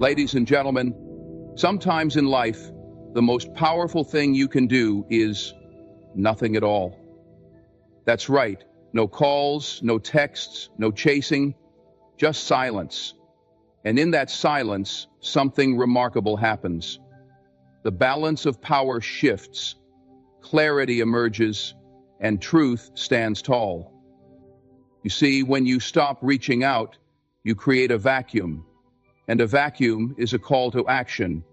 Ladies and gentlemen, sometimes in life, the most powerful thing you can do is nothing at all. That's right. No calls, no texts, no chasing, just silence. And in that silence, something remarkable happens. The balance of power shifts, clarity emerges, and truth stands tall. You see, when you stop reaching out, you create a vacuum. And a vacuum is a call to action.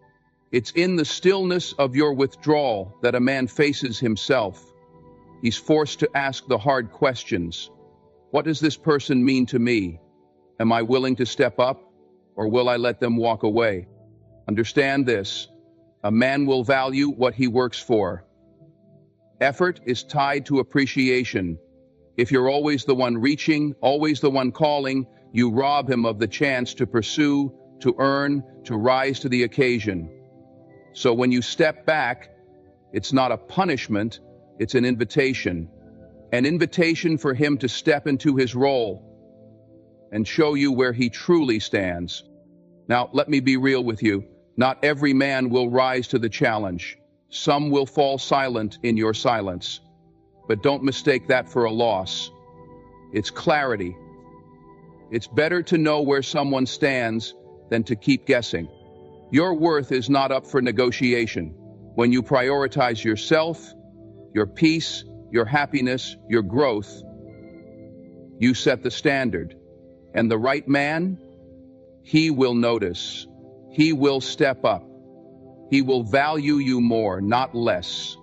It's in the stillness of your withdrawal that a man faces himself. He's forced to ask the hard questions. What does this person mean to me? Am I willing to step up, or will I let them walk away? Understand this. A man will value what he works for. Effort is tied to appreciation. If you're always the one reaching, always the one calling, you rob him of the chance to pursue, to earn, to rise to the occasion. So when you step back, it's not a punishment, it's an invitation for him to step into his role and show you where he truly stands. Now, let me be real with you. Not every man will rise to the challenge. Some will fall silent in your silence. But don't mistake that for a loss. It's clarity. It's better to know where someone stands than to keep guessing. Your worth is not up for negotiation. When you prioritize yourself, your peace, your happiness, your growth, you set the standard. And the right man, he will notice. He will step up. He will value you more, not less.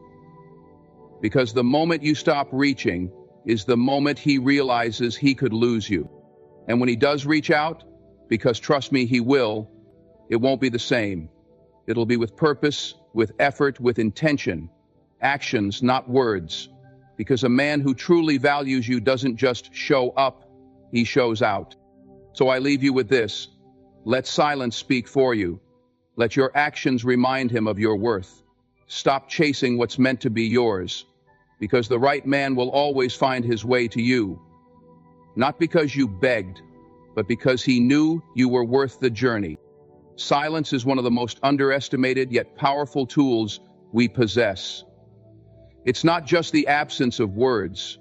Because the moment you stop reaching is the moment he realizes he could lose you. And when he does reach out, because trust me, he will, it won't be the same. It'll be with purpose, with effort, with intention. Actions, not words. Because a man who truly values you doesn't just show up, he shows out. So I leave you with this. Let silence speak for you. Let your actions remind him of your worth. Stop chasing what's meant to be yours, because the right man will always find his way to you. Not because you begged, but because he knew you were worth the journey. Silence is one of the most underestimated yet powerful tools we possess. It's not just the absence of words.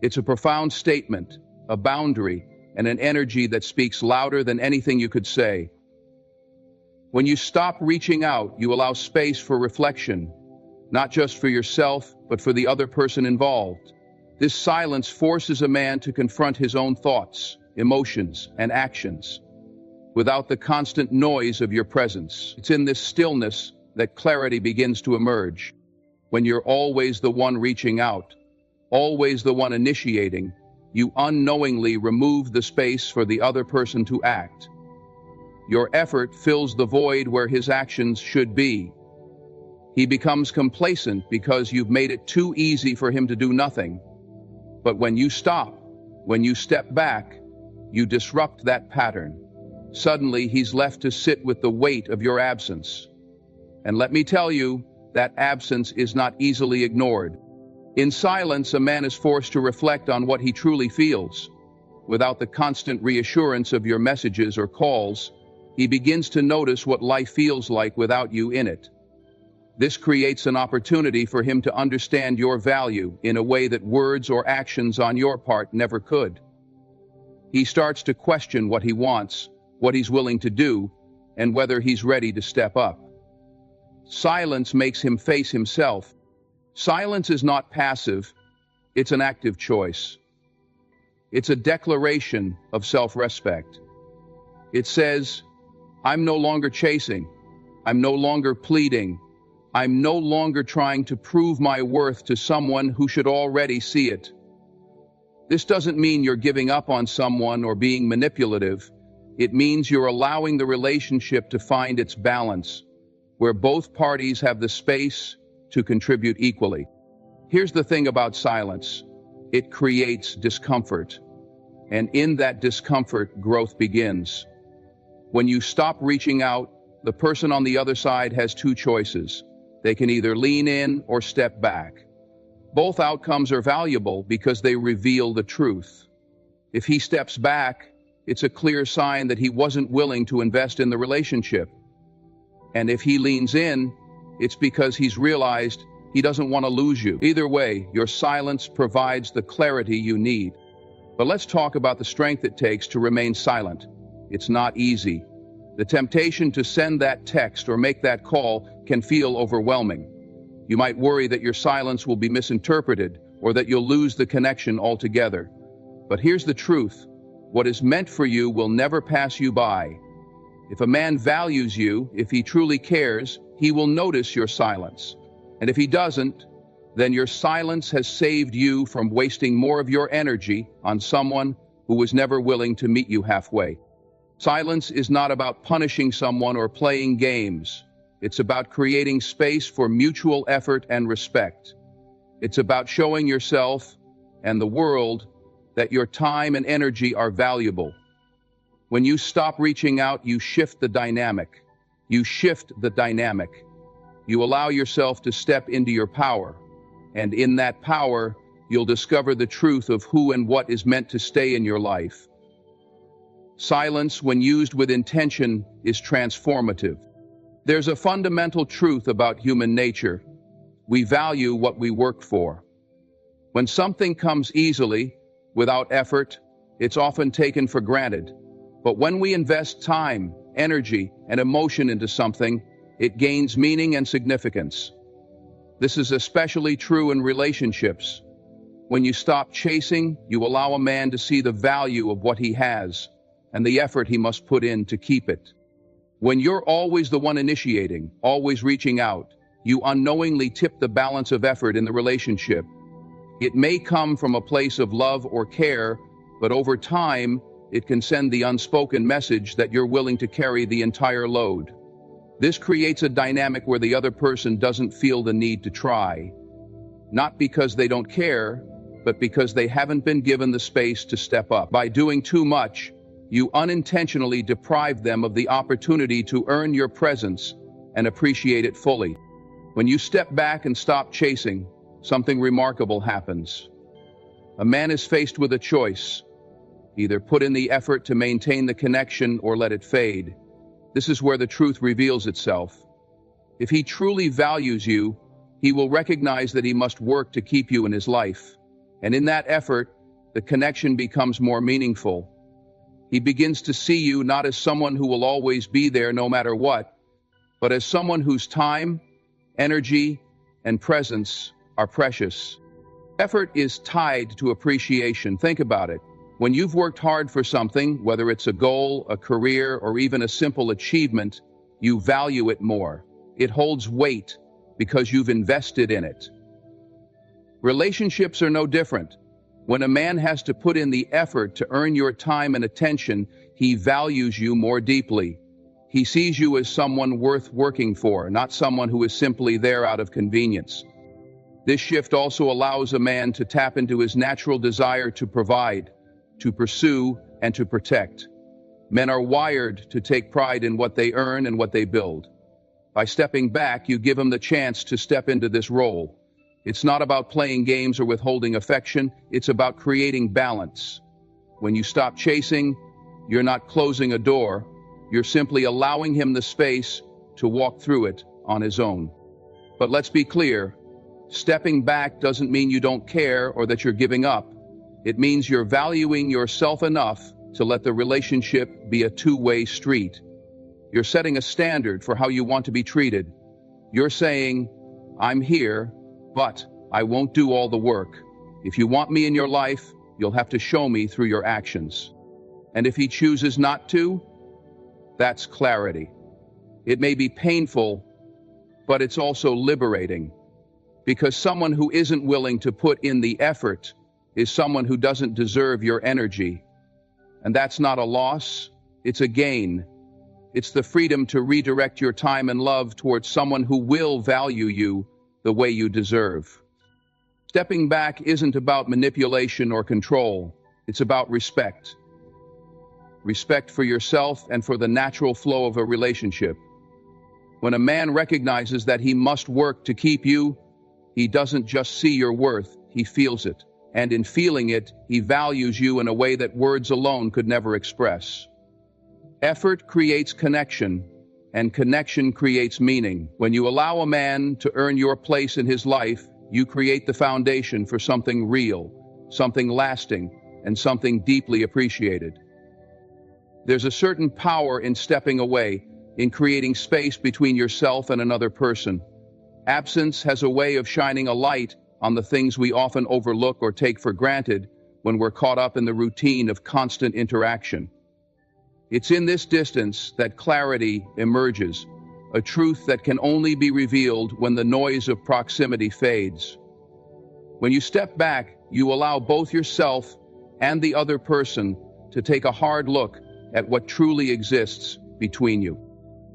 It's a profound statement, a boundary, and an energy that speaks louder than anything you could say. When you stop reaching out, you allow space for reflection, not just for yourself, but for the other person involved. This silence forces a man to confront his own thoughts, emotions, and actions, without the constant noise of your presence. It's in this stillness that clarity begins to emerge. When you're always the one reaching out, always the one initiating, you unknowingly remove the space for the other person to act. Your effort fills the void where his actions should be. He becomes complacent because you've made it too easy for him to do nothing. But when you stop, when you step back, you disrupt that pattern. Suddenly, he's left to sit with the weight of your absence. And let me tell you, that absence is not easily ignored. In silence, a man is forced to reflect on what he truly feels. Without the constant reassurance of your messages or calls, he begins to notice what life feels like without you in it. This creates an opportunity for him to understand your value in a way that words or actions on your part never could. He starts to question what he wants, what he's willing to do, and whether he's ready to step up. Silence makes him face himself. Silence is not passive, it's an active choice. It's a declaration of self-respect. It says, I'm no longer chasing, I'm no longer pleading, I'm no longer trying to prove my worth to someone who should already see it. This doesn't mean you're giving up on someone or being manipulative. It means you're allowing the relationship to find its balance, where both parties have the space to contribute equally. Here's the thing about silence. It creates discomfort. And in that discomfort, growth begins. When you stop reaching out, the person on the other side has two choices. They can either lean in or step back. Both outcomes are valuable because they reveal the truth. If he steps back, it's a clear sign that he wasn't willing to invest in the relationship. And if he leans in, it's because he's realized he doesn't want to lose you. Either way, your silence provides the clarity you need. But let's talk about the strength it takes to remain silent. It's not easy. The temptation to send that text or make that call can feel overwhelming. You might worry that your silence will be misinterpreted or that you'll lose the connection altogether. But here's the truth. What is meant for you will never pass you by. If a man values you, if he truly cares, he will notice your silence. And if he doesn't, then your silence has saved you from wasting more of your energy on someone who was never willing to meet you halfway. Silence is not about punishing someone or playing games. It's about creating space for mutual effort and respect. It's about showing yourself and the world that your time and energy are valuable. When you stop reaching out, you shift the dynamic. You shift the dynamic. You allow yourself to step into your power. And in that power, you'll discover the truth of who and what is meant to stay in your life. Silence, when used with intention, is transformative. There's a fundamental truth about human nature. We value what we work for. When something comes easily, without effort, it's often taken for granted. But when we invest time, energy, and emotion into something, it gains meaning and significance. This is especially true in relationships. When you stop chasing, you allow a man to see the value of what he has and the effort he must put in to keep it. When you're always the one initiating, always reaching out, you unknowingly tip the balance of effort in the relationship. It may come from a place of love or care, but over time, it can send the unspoken message that you're willing to carry the entire load. This creates a dynamic where the other person doesn't feel the need to try. Not because they don't care, but because they haven't been given the space to step up. By doing too much, you unintentionally deprive them of the opportunity to earn your presence and appreciate it fully. When you step back and stop chasing, something remarkable happens. A man is faced with a choice. Either put in the effort to maintain the connection or let it fade. This is where the truth reveals itself. If he truly values you, he will recognize that he must work to keep you in his life. And in that effort, the connection becomes more meaningful. He begins to see you not as someone who will always be there no matter what, but as someone whose time, energy, and presence are precious. Effort is tied to appreciation. Think about it. When you've worked hard for something, whether it's a goal, a career, or even a simple achievement, you value it more. It holds weight because you've invested in it. Relationships are no different. When a man has to put in the effort to earn your time and attention, he values you more deeply. He sees you as someone worth working for, not someone who is simply there out of convenience. This shift also allows a man to tap into his natural desire to provide, to pursue, and to protect. Men are wired to take pride in what they earn and what they build. By stepping back, you give them the chance to step into this role. It's not about playing games or withholding affection, it's about creating balance. When you stop chasing, you're not closing a door, you're simply allowing him the space to walk through it on his own. But let's be clear, stepping back doesn't mean you don't care or that you're giving up. It means you're valuing yourself enough to let the relationship be a two-way street. You're setting a standard for how you want to be treated. You're saying, I'm here, but I won't do all the work. If you want me in your life, you'll have to show me through your actions. And if he chooses not to, that's clarity. It may be painful, but it's also liberating. Because someone who isn't willing to put in the effort is someone who doesn't deserve your energy. And that's not a loss, it's a gain. It's the freedom to redirect your time and love towards someone who will value you the way you deserve. Stepping back isn't about manipulation or control, it's about respect. Respect for yourself and for the natural flow of a relationship. When a man recognizes that he must work to keep you, he doesn't just see your worth, he feels it. and in feeling it, he values you in a way that words alone could never express. Effort creates connection, and connection creates meaning. When you allow a man to earn your place in his life, you create the foundation for something real, something lasting, and something deeply appreciated. There's a certain power in stepping away, in creating space between yourself and another person. Absence has a way of shining a light on the things we often overlook or take for granted when we're caught up in the routine of constant interaction. It's in this distance that clarity emerges, a truth that can only be revealed when the noise of proximity fades. When you step back, you allow both yourself and the other person to take a hard look at what truly exists between you.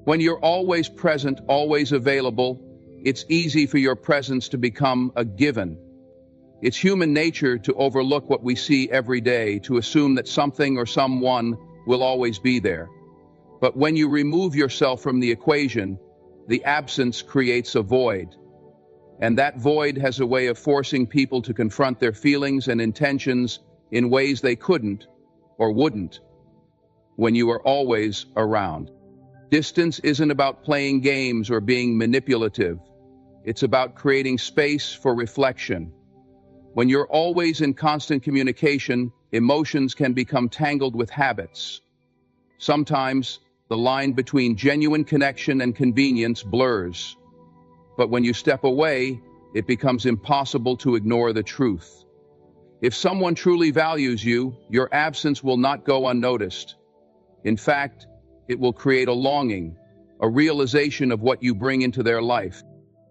When you're always present, always available, it's easy for your presence to become a given. It's human nature to overlook what we see every day, to assume that something or someone will always be there. But when you remove yourself from the equation, the absence creates a void. And that void has a way of forcing people to confront their feelings and intentions in ways they couldn't or wouldn't when you are always around. Distance isn't about playing games or being manipulative. It's about creating space for reflection. When you're always in constant communication, emotions can become tangled with habits. Sometimes the line between genuine connection and convenience blurs. But when you step away, it becomes impossible to ignore the truth. If someone truly values you, your absence will not go unnoticed. In fact, it will create a longing, a realization of what you bring into their life.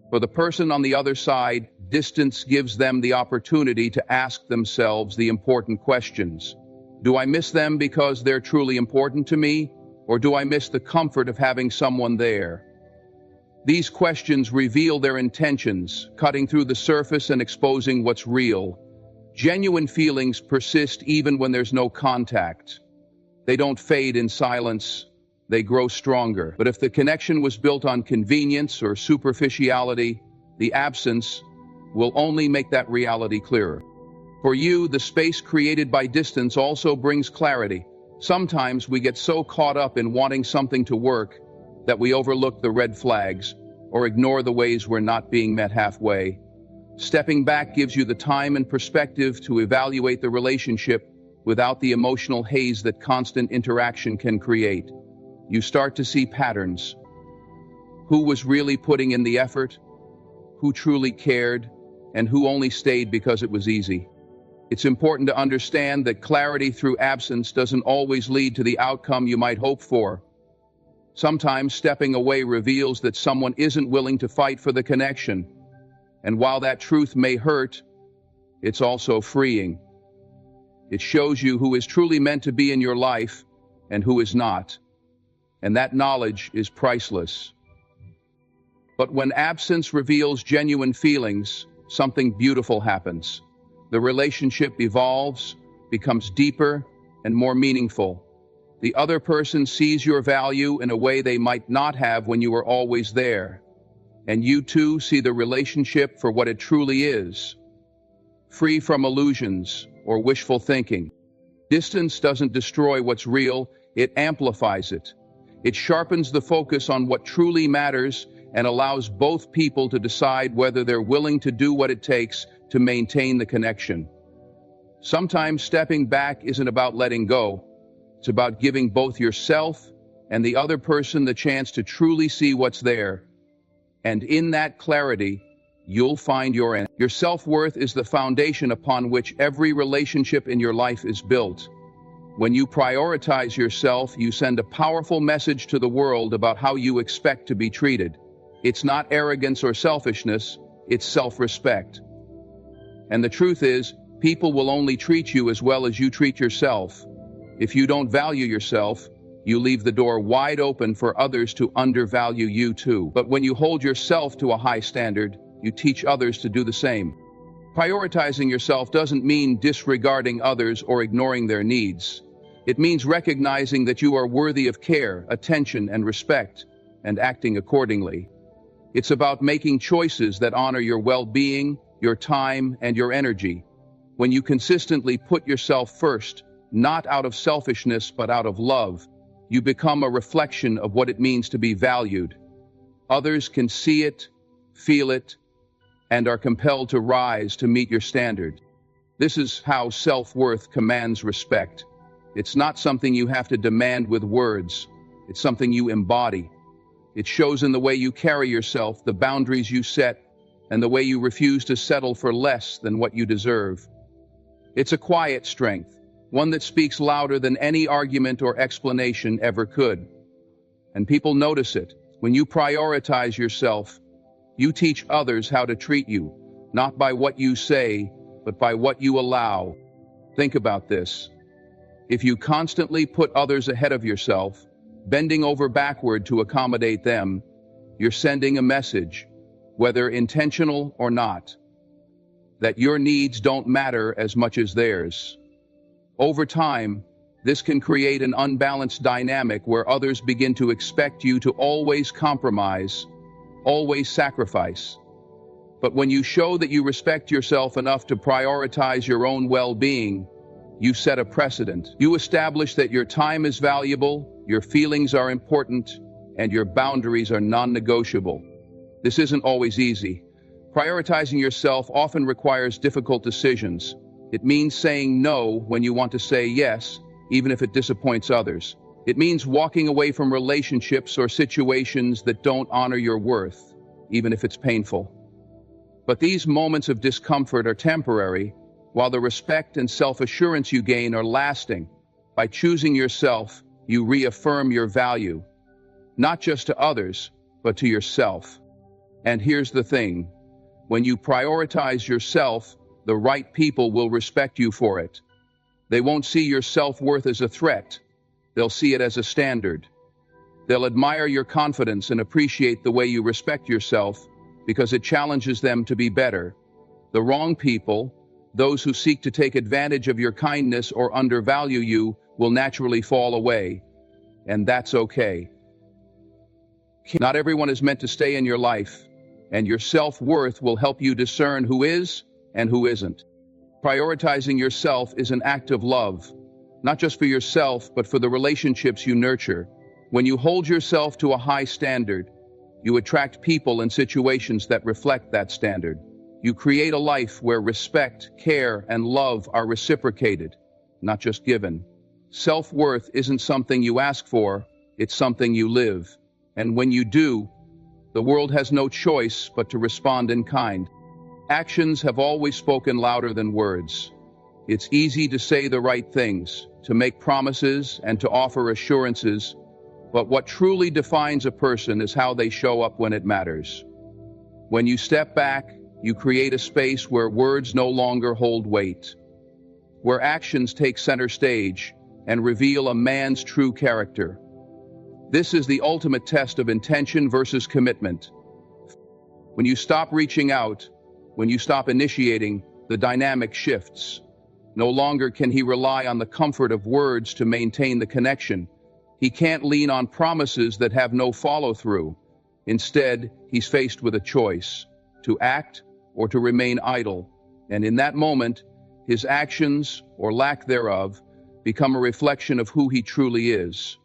For the person on the other side, distance gives them the opportunity to ask themselves the important questions. Do I miss them because they're truly important to me, or do I miss the comfort of having someone there? These questions reveal their intentions, cutting through the surface and exposing what's real. Genuine feelings persist even when there's no contact. They don't fade in silence. They grow stronger. But if the connection was built on convenience or superficiality, the absence will only make that reality clearer. For you, the space created by distance also brings clarity. Sometimes we get so caught up in wanting something to work that we overlook the red flags or ignore the ways we're not being met halfway. Stepping back gives you the time and perspective to evaluate the relationship without the emotional haze that constant interaction can create. You start to see patterns. Who was really putting in the effort? Who truly cared? And who only stayed because it was easy? It's important to understand that clarity through absence doesn't always lead to the outcome you might hope for. Sometimes stepping away reveals that someone isn't willing to fight for the connection. And while that truth may hurt, it's also freeing. It shows you who is truly meant to be in your life and who is not. And that knowledge is priceless. But when absence reveals genuine feelings, something beautiful happens. The relationship evolves, becomes deeper and more meaningful. The other person sees your value in a way they might not have when you were always there. And you too see the relationship for what it truly is, free from illusions or wishful thinking. Distance doesn't destroy what's real, it amplifies it. It sharpens the focus on what truly matters and allows both people to decide whether they're willing to do what it takes to maintain the connection. Sometimes stepping back isn't about letting go. It's about giving both yourself and the other person the chance to truly see what's there. And in that clarity, you'll find your end. Your self-worth is the foundation upon which every relationship in your life is built. When you prioritize yourself, you send a powerful message to the world about how you expect to be treated. It's not arrogance or selfishness, it's self-respect. And the truth is, people will only treat you as well as you treat yourself. If you don't value yourself, you leave the door wide open for others to undervalue you too. But when you hold yourself to a high standard, you teach others to do the same. Prioritizing yourself doesn't mean disregarding others or ignoring their needs. It means recognizing that you are worthy of care, attention, and respect, and acting accordingly. It's about making choices that honor your well-being, your time, and your energy. When you consistently put yourself first, not out of selfishness but out of love, you become a reflection of what it means to be valued. Others can see it, feel it, and are compelled to rise to meet your standard. This is how self-worth commands respect. It's not something you have to demand with words. It's something you embody. It shows in the way you carry yourself, the boundaries you set, and the way you refuse to settle for less than what you deserve. It's a quiet strength, one that speaks louder than any argument or explanation ever could. And people notice it. When you prioritize yourself, you teach others how to treat you, not by what you say, but by what you allow. Think about this. If you constantly put others ahead of yourself, bending over backward to accommodate them, you're sending a message, whether intentional or not, that your needs don't matter as much as theirs. Over time, this can create an unbalanced dynamic where others begin to expect you to always compromise, always sacrifice. But when you show that you respect yourself enough to prioritize your own well-being, you set a precedent. You establish that your time is valuable, your feelings are important, and your boundaries are non-negotiable. This isn't always easy. Prioritizing yourself often requires difficult decisions. It means saying no when you want to say yes, even if it disappoints others. It means walking away from relationships or situations that don't honor your worth, even if it's painful. But these moments of discomfort are temporary, while the respect and self-assurance you gain are lasting. By choosing yourself, you reaffirm your value, not just to others, but to yourself. And here's the thing. When you prioritize yourself, the right people will respect you for it. They won't see your self-worth as a threat. They'll see it as a standard. They'll admire your confidence and appreciate the way you respect yourself because it challenges them to be better. The wrong people, those who seek to take advantage of your kindness or undervalue you, will naturally fall away. And that's okay. Not everyone is meant to stay in your life, and your self-worth will help you discern who is and who isn't. Prioritizing yourself is an act of love, not just for yourself, but for the relationships you nurture. When you hold yourself to a high standard, you attract people and situations that reflect that standard. You create a life where respect, care, and love are reciprocated, not just given. Self-worth isn't something you ask for, it's something you live. And when you do, the world has no choice but to respond in kind. Actions have always spoken louder than words. It's easy to say the right things, to make promises, and to offer assurances, but what truly defines a person is how they show up when it matters. When you step back, you create a space where words no longer hold weight, where actions take center stage and reveal a man's true character. This is the ultimate test of intention versus commitment. When you stop reaching out, when you stop initiating, the dynamic shifts. No longer can he rely on the comfort of words to maintain the connection. He can't lean on promises that have no follow-through. Instead, he's faced with a choice, to act or to remain idle. And in that moment, his actions, or lack thereof, become a reflection of who he truly is.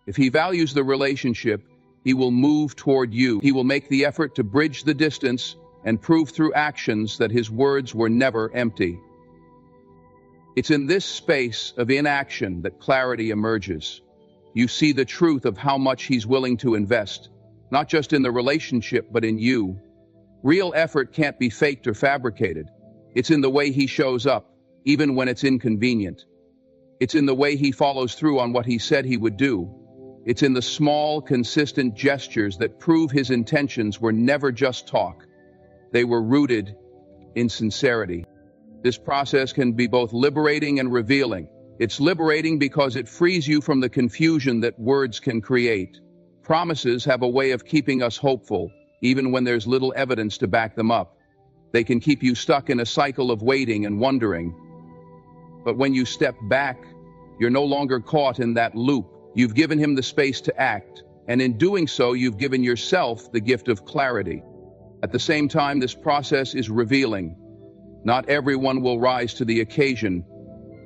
If he values the relationship, he will move toward you. He will make the effort to bridge the distance and prove through actions that his words were never empty. It's in this space of inaction that clarity emerges. You see the truth of how much he's willing to invest, not just in the relationship, but in you. Real effort can't be faked or fabricated. It's in the way he shows up, even when it's inconvenient. It's in the way he follows through on what he said he would do. It's in the small, consistent gestures that prove his intentions were never just talk. They were rooted in sincerity. This process can be both liberating and revealing. It's liberating because it frees you from the confusion that words can create. Promises have a way of keeping us hopeful, even when there's little evidence to back them up. They can keep you stuck in a cycle of waiting and wondering. But when you step back, you're no longer caught in that loop. You've given him the space to act, and in doing so, you've given yourself the gift of clarity. At the same time, this process is revealing. Not everyone will rise to the occasion.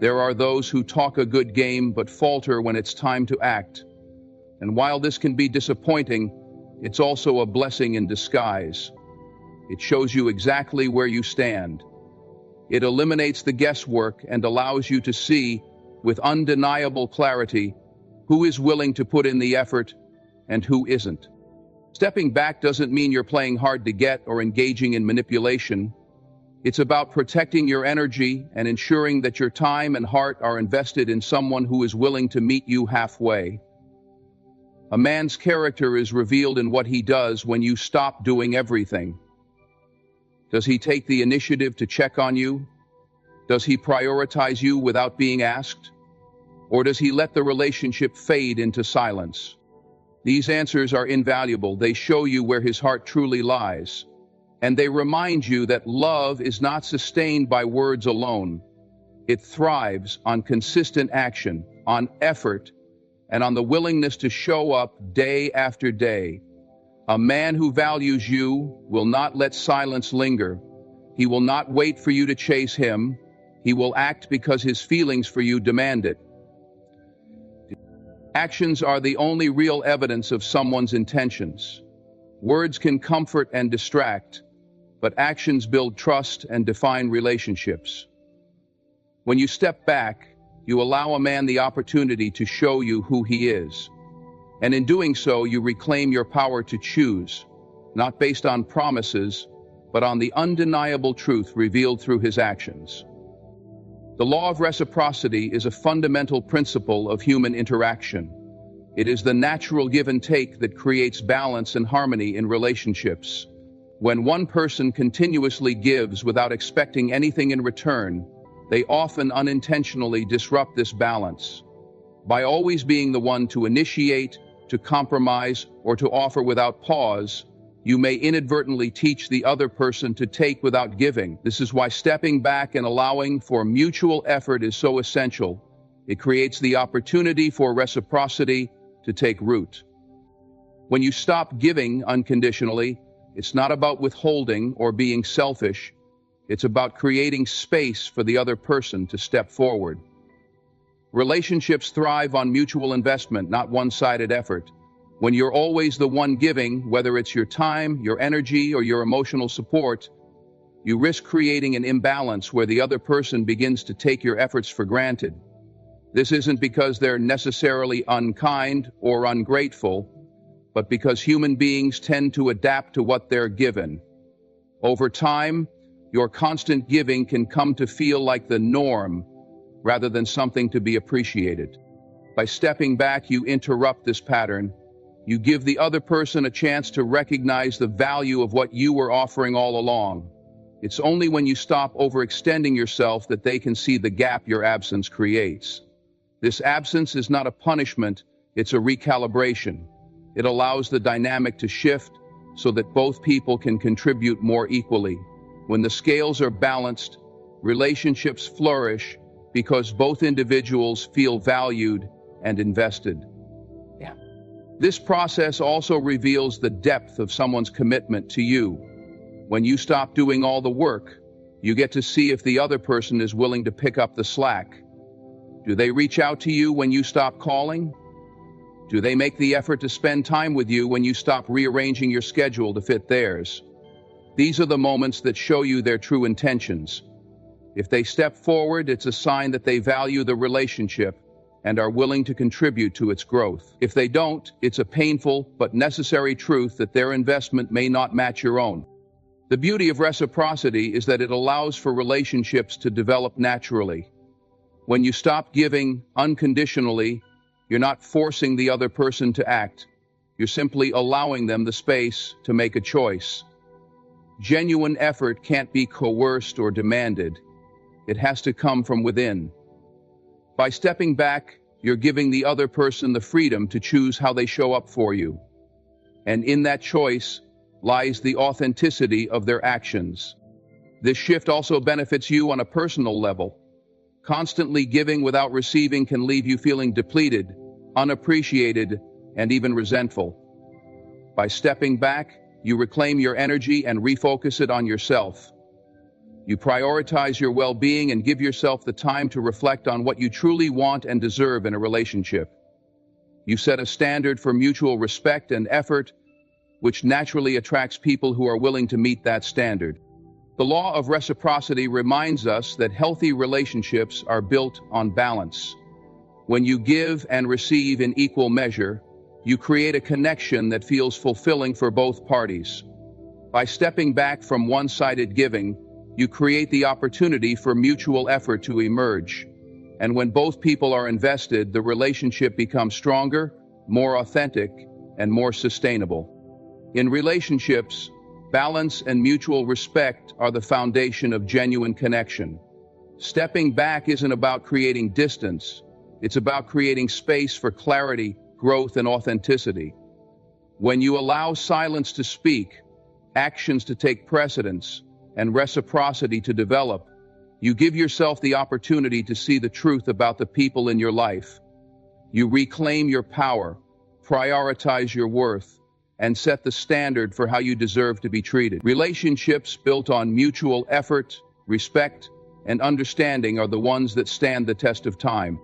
There are those who talk a good game but falter when it's time to act. And while this can be disappointing, it's also a blessing in disguise. It shows you exactly where you stand. It eliminates the guesswork and allows you to see, with undeniable clarity, who is willing to put in the effort and who isn't. Stepping back doesn't mean you're playing hard to get or engaging in manipulation. It's about protecting your energy and ensuring that your time and heart are invested in someone who is willing to meet you halfway. A man's character is revealed in what he does when you stop doing everything. Does he take the initiative to check on you? Does he prioritize you without being asked? Or does he let the relationship fade into silence? These answers are invaluable. They show you where his heart truly lies. And they remind you that love is not sustained by words alone. It thrives on consistent action, on effort, and on the willingness to show up day after day. A man who values you will not let silence linger. He will not wait for you to chase him. He will act because his feelings for you demand it. Actions are the only real evidence of someone's intentions. Words can comfort and distract, but actions build trust and define relationships. When you step back, you allow a man the opportunity to show you who he is. And in doing so, you reclaim your power to choose, not based on promises, but on the undeniable truth revealed through his actions. The law of reciprocity is a fundamental principle of human interaction. It is the natural give and take that creates balance and harmony in relationships. When one person continuously gives without expecting anything in return, they often unintentionally disrupt this balance. By always being the one to initiate, to compromise, or to offer without pause, you may inadvertently teach the other person to take without giving. This is why stepping back and allowing for mutual effort is so essential. It creates the opportunity for reciprocity to take root. When you stop giving unconditionally, it's not about withholding or being selfish. It's about creating space for the other person to step forward. Relationships thrive on mutual investment, not one-sided effort. When you're always the one giving, whether it's your time, your energy, or your emotional support, you risk creating an imbalance where the other person begins to take your efforts for granted. This isn't because they're necessarily unkind or ungrateful, but because human beings tend to adapt to what they're given. Over time, your constant giving can come to feel like the norm rather than something to be appreciated. By stepping back, you interrupt this pattern. You give the other person a chance to recognize the value of what you were offering all along. It's only when you stop overextending yourself that they can see the gap your absence creates. This absence is not a punishment, it's a recalibration. It allows the dynamic to shift so that both people can contribute more equally. When the scales are balanced, relationships flourish because both individuals feel valued and invested. This process also reveals the depth of someone's commitment to you. When you stop doing all the work, you get to see if the other person is willing to pick up the slack. Do they reach out to you when you stop calling? Do they make the effort to spend time with you when you stop rearranging your schedule to fit theirs? These are the moments that show you their true intentions. If they step forward, it's a sign that they value the relationship and are willing to contribute to its growth. If they don't, it's a painful but necessary truth that their investment may not match your own. The beauty of reciprocity is that it allows for relationships to develop naturally. When you stop giving unconditionally, you're not forcing the other person to act. You're simply allowing them the space to make a choice. Genuine effort can't be coerced or demanded. It has to come from within. By stepping back, you're giving the other person the freedom to choose how they show up for you. And in that choice lies the authenticity of their actions. This shift also benefits you on a personal level. Constantly giving without receiving can leave you feeling depleted, unappreciated, and even resentful. By stepping back, you reclaim your energy and refocus it on yourself. You prioritize your well-being and give yourself the time to reflect on what you truly want and deserve in a relationship. You set a standard for mutual respect and effort, which naturally attracts people who are willing to meet that standard. The law of reciprocity reminds us that healthy relationships are built on balance. When you give and receive in equal measure, you create a connection that feels fulfilling for both parties. By stepping back from one-sided giving, you create the opportunity for mutual effort to emerge. And when both people are invested, the relationship becomes stronger, more authentic, and more sustainable. In relationships, balance and mutual respect are the foundation of genuine connection. Stepping back isn't about creating distance. It's about creating space for clarity, growth, and authenticity. When you allow silence to speak, actions to take precedence, and reciprocity to develop, you give yourself the opportunity to see the truth about the people in your life. You reclaim your power, prioritize your worth, and set the standard for how you deserve to be treated. Relationships built on mutual effort, respect, and understanding are the ones that stand the test of time.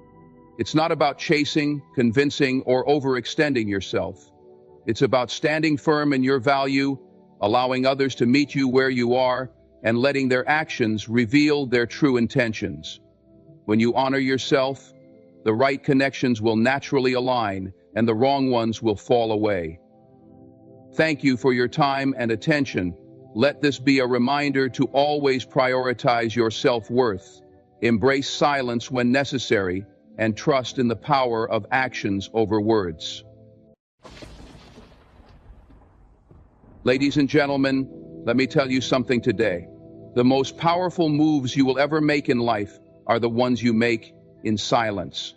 It's not about chasing, convincing, or overextending yourself. It's about standing firm in your value, allowing others to meet you where you are, and letting their actions reveal their true intentions. When you honor yourself, the right connections will naturally align, and the wrong ones will fall away. Thank you for your time and attention. Let this be a reminder to always prioritize your self-worth, embrace silence when necessary, and trust in the power of actions over words. Ladies and gentlemen, let me tell you something today. The most powerful moves you will ever make in life are the ones you make in silence.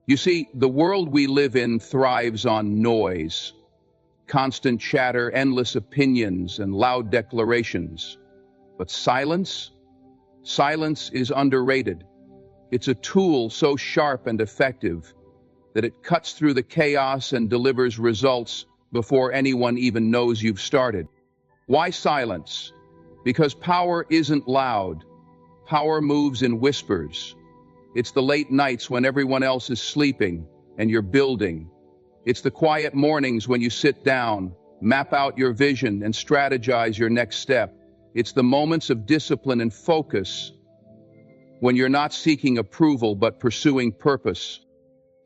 You see, the world we live in thrives on noise, constant chatter, endless opinions, and loud declarations. But silence? Silence is underrated. It's a tool so sharp and effective that it cuts through the chaos and delivers results before anyone even knows you've started. Why silence? Because power isn't loud. Power moves in whispers. It's the late nights when everyone else is sleeping and you're building. It's the quiet mornings when you sit down, map out your vision, and strategize your next step. It's the moments of discipline and focus when you're not seeking approval but pursuing purpose.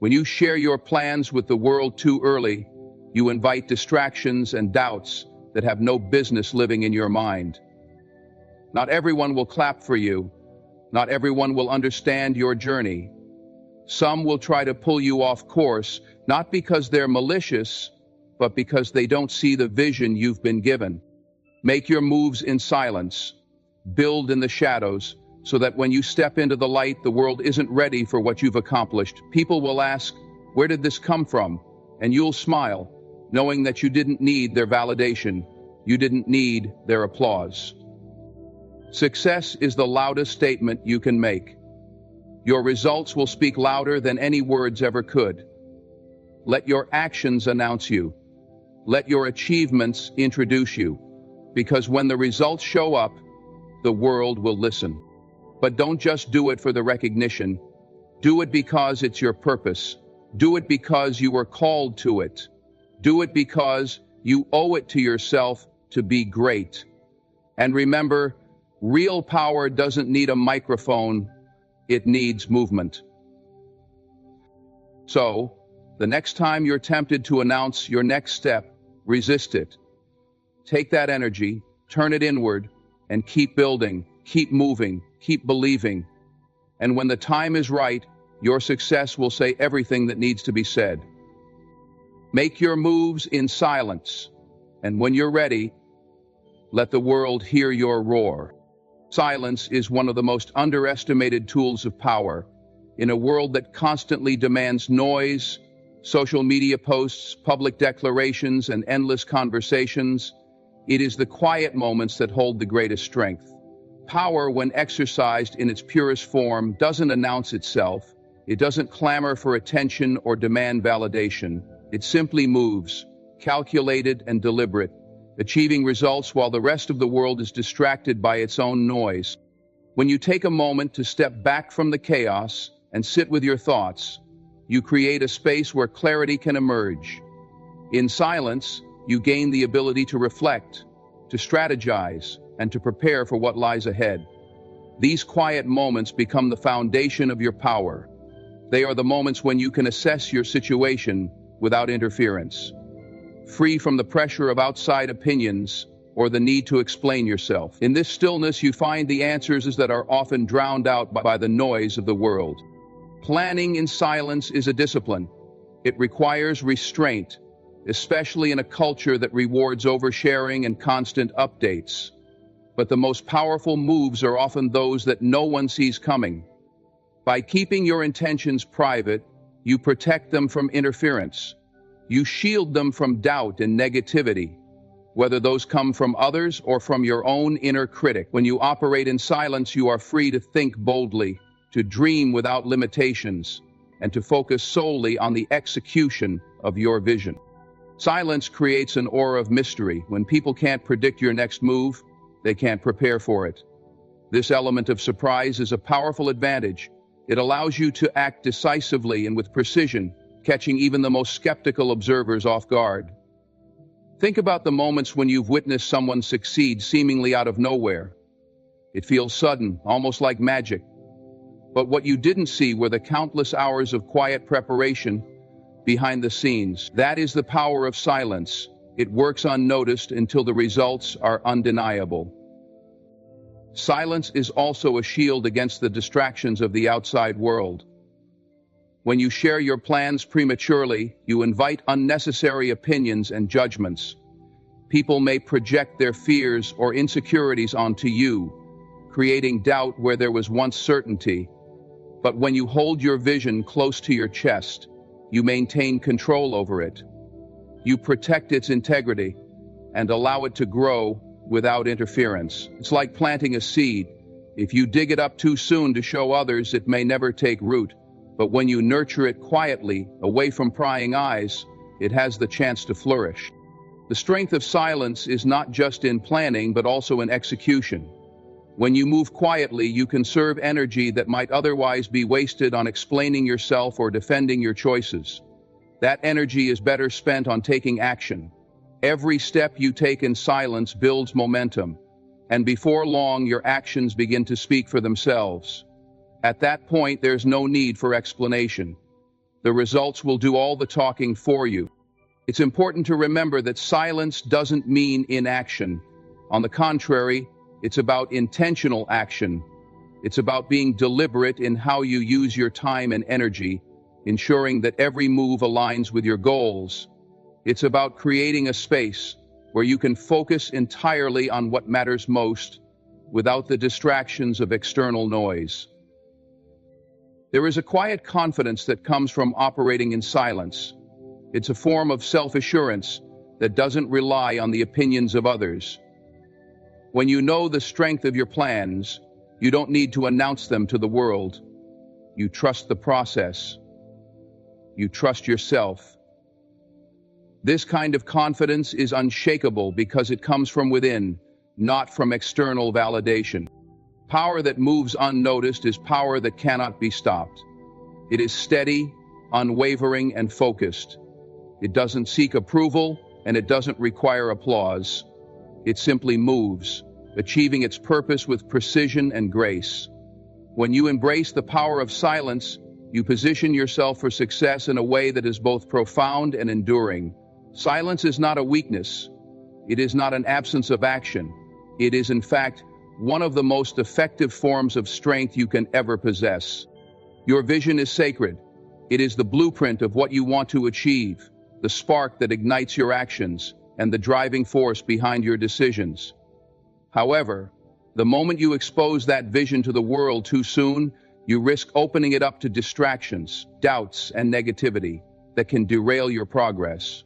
When you share your plans with the world too early, you invite distractions and doubts that have no business living in your mind. Not everyone will clap for you. Not everyone will understand your journey. Some will try to pull you off course, not because they're malicious, but because they don't see the vision you've been given. Make your moves in silence. Build in the shadows, so that when you step into the light, the world isn't ready for what you've accomplished. People will ask, "Where did this come from?" And you'll smile, knowing that you didn't need their validation. You didn't need their applause. Success is the loudest statement you can make. Your results will speak louder than any words ever could. Let your actions announce you. Let your achievements introduce you. Because when the results show up, the world will listen. But don't just do it for the recognition. Do it because it's your purpose. Do it because you were called to it. Do it because you owe it to yourself to be great. And remember, real power doesn't need a microphone, it needs movement. So, the next time you're tempted to announce your next step, resist it. Take that energy, turn it inward, and keep building, keep moving, keep believing. And when the time is right, your success will say everything that needs to be said. Make your moves in silence, and when you're ready, let the world hear your roar. Silence is one of the most underestimated tools of power. In a world that constantly demands noise, social media posts, public declarations, and endless conversations, it is the quiet moments that hold the greatest strength. Power, when exercised in its purest form, doesn't announce itself. It doesn't clamor for attention or demand validation. It simply moves, calculated and deliberate, achieving results while the rest of the world is distracted by its own noise. When you take a moment to step back from the chaos and sit with your thoughts, you create a space where clarity can emerge. In silence, you gain the ability to reflect, to strategize, and to prepare for what lies ahead. These quiet moments become the foundation of your power. They are the moments when you can assess your situation without interference, free from the pressure of outside opinions or the need to explain yourself. In this stillness, you find the answers that are often drowned out by the noise of the world. Planning in silence is a discipline. It requires restraint, especially in a culture that rewards oversharing and constant updates. But the most powerful moves are often those that no one sees coming. By keeping your intentions private, you protect them from interference. You shield them from doubt and negativity, whether those come from others or from your own inner critic. When you operate in silence, you are free to think boldly, to dream without limitations, and to focus solely on the execution of your vision. Silence creates an aura of mystery. When people can't predict your next move, they can't prepare for it. This element of surprise is a powerful advantage. It allows you to act decisively and with precision, catching even the most skeptical observers off guard. Think about the moments when you've witnessed someone succeed seemingly out of nowhere. It feels sudden, almost like magic. But what you didn't see were the countless hours of quiet preparation behind the scenes. That is the power of silence. It works unnoticed until the results are undeniable. Silence is also a shield against the distractions of the outside world. When you share your plans prematurely, you invite unnecessary opinions and judgments. People may project their fears or insecurities onto you, creating doubt where there was once certainty. But when you hold your vision close to your chest, you maintain control over it. You protect its integrity and allow it to grow without interference. It's like planting a seed. If you dig it up too soon to show others, it may never take root. But when you nurture it quietly, away from prying eyes, it has the chance to flourish. The strength of silence is not just in planning, but also in execution. When you move quietly, you conserve energy that might otherwise be wasted on explaining yourself or defending your choices. That energy is better spent on taking action. Every step you take in silence builds momentum, and before long, your actions begin to speak for themselves. At that point, there's no need for explanation. The results will do all the talking for you. It's important to remember that silence doesn't mean inaction. On the contrary, it's about intentional action. It's about being deliberate in how you use your time and energy, ensuring that every move aligns with your goals. It's about creating a space where you can focus entirely on what matters most, without the distractions of external noise. There is a quiet confidence that comes from operating in silence. It's a form of self-assurance that doesn't rely on the opinions of others. When you know the strength of your plans, you don't need to announce them to the world. You trust the process. You trust yourself. This kind of confidence is unshakable because it comes from within, not from external validation. Power that moves unnoticed is power that cannot be stopped. It is steady, unwavering, and focused. It doesn't seek approval, and it doesn't require applause. It simply moves, achieving its purpose with precision and grace. When you embrace the power of silence, you position yourself for success in a way that is both profound and enduring. Silence is not a weakness. It is not an absence of action. It is, in fact, one of the most effective forms of strength you can ever possess. Your vision is sacred. It is the blueprint of what you want to achieve, the spark that ignites your actions, and the driving force behind your decisions. However, the moment you expose that vision to the world too soon, you risk opening it up to distractions, doubts, and negativity that can derail your progress.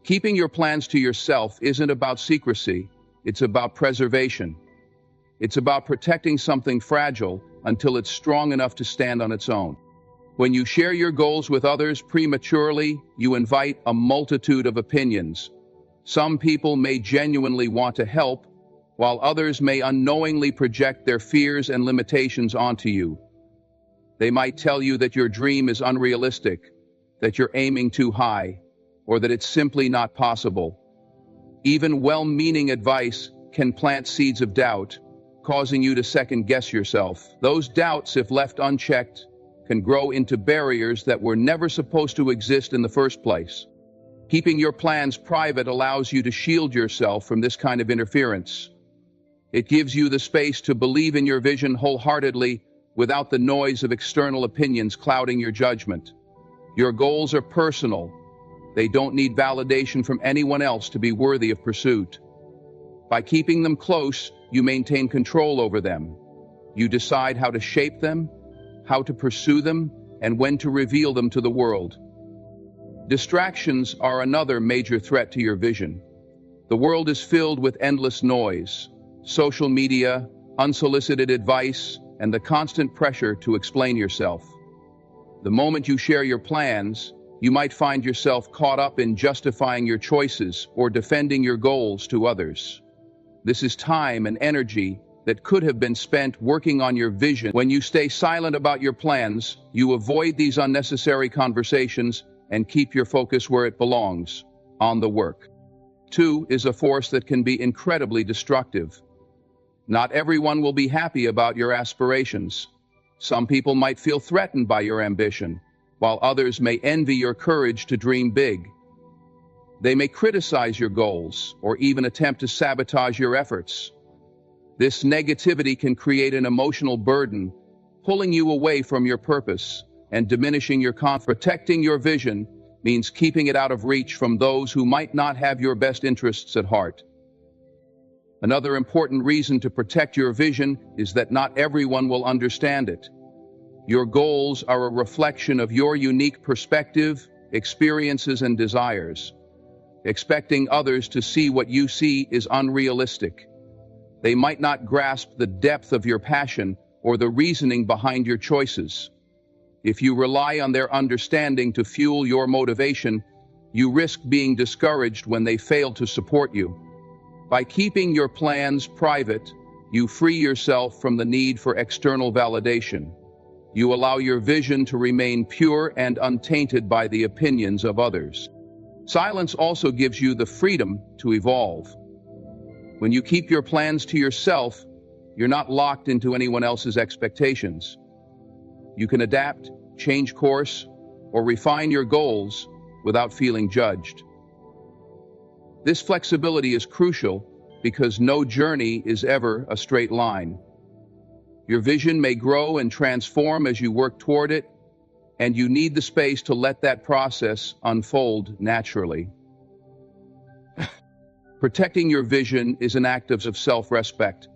Keeping your plans to yourself isn't about secrecy, it's about preservation. It's about protecting something fragile until it's strong enough to stand on its own. When you share your goals with others prematurely, you invite a multitude of opinions. Some people may genuinely want to help, while others may unknowingly project their fears and limitations onto you. They might tell you that your dream is unrealistic, that you're aiming too high, or that it's simply not possible. Even well-meaning advice can plant seeds of doubt, causing you to second-guess yourself. Those doubts, if left unchecked, can grow into barriers that were never supposed to exist in the first place. Keeping your plans private allows you to shield yourself from this kind of interference. It gives you the space to believe in your vision wholeheartedly without the noise of external opinions clouding your judgment. Your goals are personal. They don't need validation from anyone else to be worthy of pursuit. By keeping them close, you maintain control over them. You decide how to shape them, how to pursue them, and when to reveal them to the world. Distractions are another major threat to your vision. The world is filled with endless noise, social media, unsolicited advice, and the constant pressure to explain yourself. The moment you share your plans, you might find yourself caught up in justifying your choices or defending your goals to others. This is time and energy that could have been spent working on your vision. When you stay silent about your plans, you avoid these unnecessary conversations and keep your focus where it belongs, on the work. 2 is a force that can be incredibly destructive. Not everyone will be happy about your aspirations. Some people might feel threatened by your ambition, while others may envy your courage to dream big. They may criticize your goals or even attempt to sabotage your efforts. This negativity can create an emotional burden, pulling you away from your purpose and diminishing your confidence. Protecting your vision means keeping it out of reach from those who might not have your best interests at heart. Another important reason to protect your vision is that not everyone will understand it. Your goals are a reflection of your unique perspective, experiences, and desires. Expecting others to see what you see is unrealistic. They might not grasp the depth of your passion or the reasoning behind your choices. If you rely on their understanding to fuel your motivation, you risk being discouraged when they fail to support you. By keeping your plans private, you free yourself from the need for external validation. You allow your vision to remain pure and untainted by the opinions of others. Silence also gives you the freedom to evolve. When you keep your plans to yourself, you're not locked into anyone else's expectations. You can adapt, change course, or refine your goals without feeling judged. This flexibility is crucial because no journey is ever a straight line. Your vision may grow and transform as you work toward it, and you need the space to let that process unfold naturally. Protecting your vision is an act of self-respect.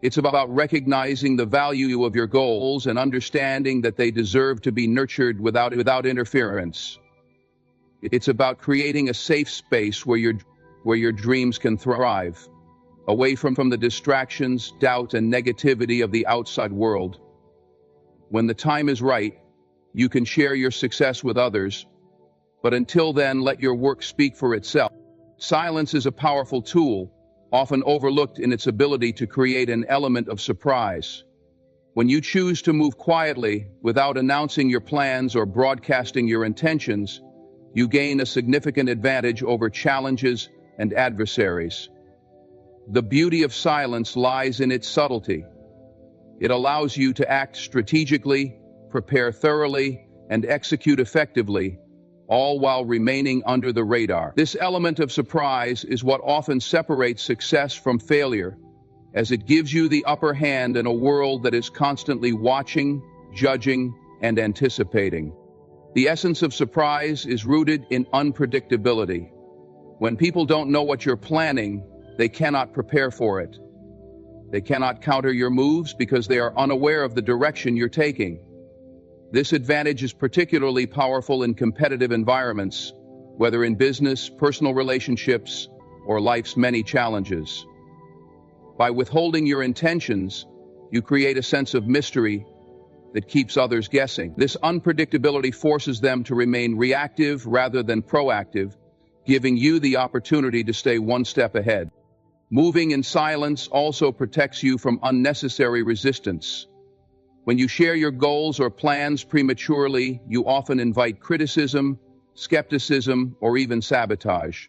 It's about recognizing the value of your goals and understanding that they deserve to be nurtured without interference. It's about creating a safe space where your dreams can thrive, away from the distractions, doubt, and negativity of the outside world. When the time is right, you can share your success with others, but until then, let your work speak for itself. Silence is a powerful tool, often overlooked in its ability to create an element of surprise. When you choose to move quietly, without announcing your plans or broadcasting your intentions, you gain a significant advantage over challenges and adversaries. The beauty of silence lies in its subtlety. It allows you to act strategically, prepare thoroughly, and execute effectively, all while remaining under the radar. This element of surprise is what often separates success from failure, as it gives you the upper hand in a world that is constantly watching, judging, and anticipating. The essence of surprise is rooted in unpredictability. When people don't know what you're planning, they cannot prepare for it. They cannot counter your moves because they are unaware of the direction you're taking. This advantage is particularly powerful in competitive environments, whether in business, personal relationships, or life's many challenges. By withholding your intentions, you create a sense of mystery that keeps others guessing. This unpredictability forces them to remain reactive rather than proactive, giving you the opportunity to stay one step ahead. Moving in silence also protects you from unnecessary resistance. When you share your goals or plans prematurely, you often invite criticism, skepticism, or even sabotage.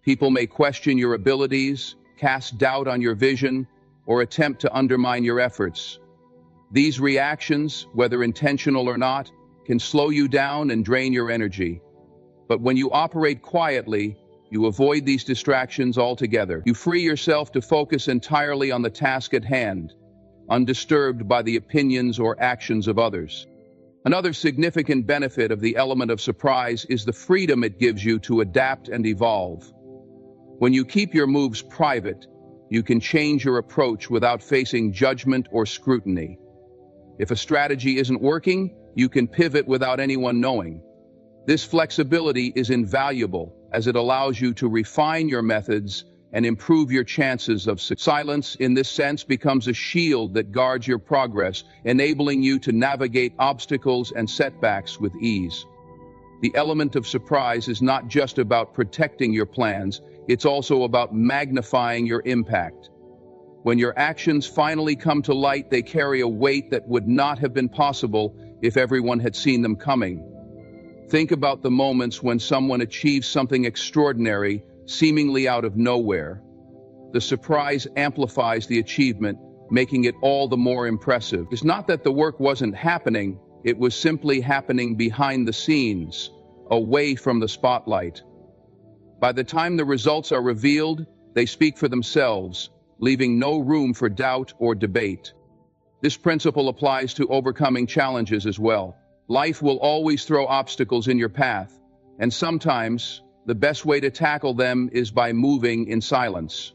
People may question your abilities, cast doubt on your vision, or attempt to undermine your efforts. These reactions, whether intentional or not, can slow you down and drain your energy. But when you operate quietly, you avoid these distractions altogether. You free yourself to focus entirely on the task at hand, undisturbed by the opinions or actions of others. Another significant benefit of the element of surprise is the freedom it gives you to adapt and evolve. When you keep your moves private, you can change your approach without facing judgment or scrutiny. If a strategy isn't working, you can pivot without anyone knowing. This flexibility is invaluable as it allows you to refine your methods and improve your chances of success. Silence, in this sense, becomes a shield that guards your progress, enabling you to navigate obstacles and setbacks with ease. The element of surprise is not just about protecting your plans, it's also about magnifying your impact. When your actions finally come to light, they carry a weight that would not have been possible if everyone had seen them coming. Think about the moments when someone achieves something extraordinary, seemingly out of nowhere. The surprise amplifies the achievement, making it all the more impressive. It's not that the work wasn't happening, it was simply happening behind the scenes, away from the spotlight. By the time the results are revealed, they speak for themselves, leaving no room for doubt or debate. This principle applies to overcoming challenges as well. Life will always throw obstacles in your path, and sometimes the best way to tackle them is by moving in silence.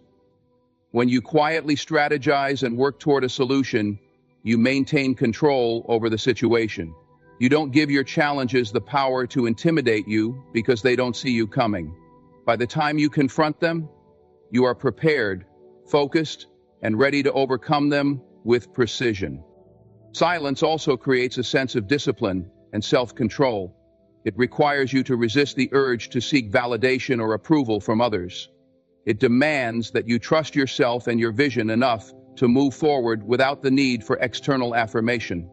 When you quietly strategize and work toward a solution, you maintain control over the situation. You don't give your challenges the power to intimidate you because they don't see you coming. By the time you confront them, you are prepared, focused, and ready to overcome them with precision. Silence also creates a sense of discipline and self-control. It requires you to resist the urge to seek validation or approval from others. It demands that you trust yourself and your vision enough to move forward without the need for external affirmation.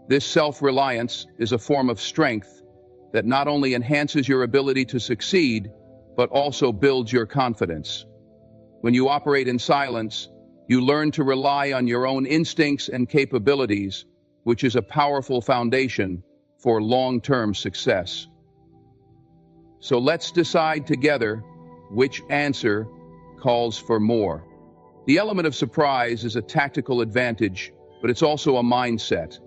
This self-reliance is a form of strength that not only enhances your ability to succeed, but also builds your confidence. When you operate in silence, you learn to rely on your own instincts and capabilities, which is a powerful foundation for long-term success. So let's decide together which answer calls for more. The element of surprise is a tactical advantage, but it's also a mindset.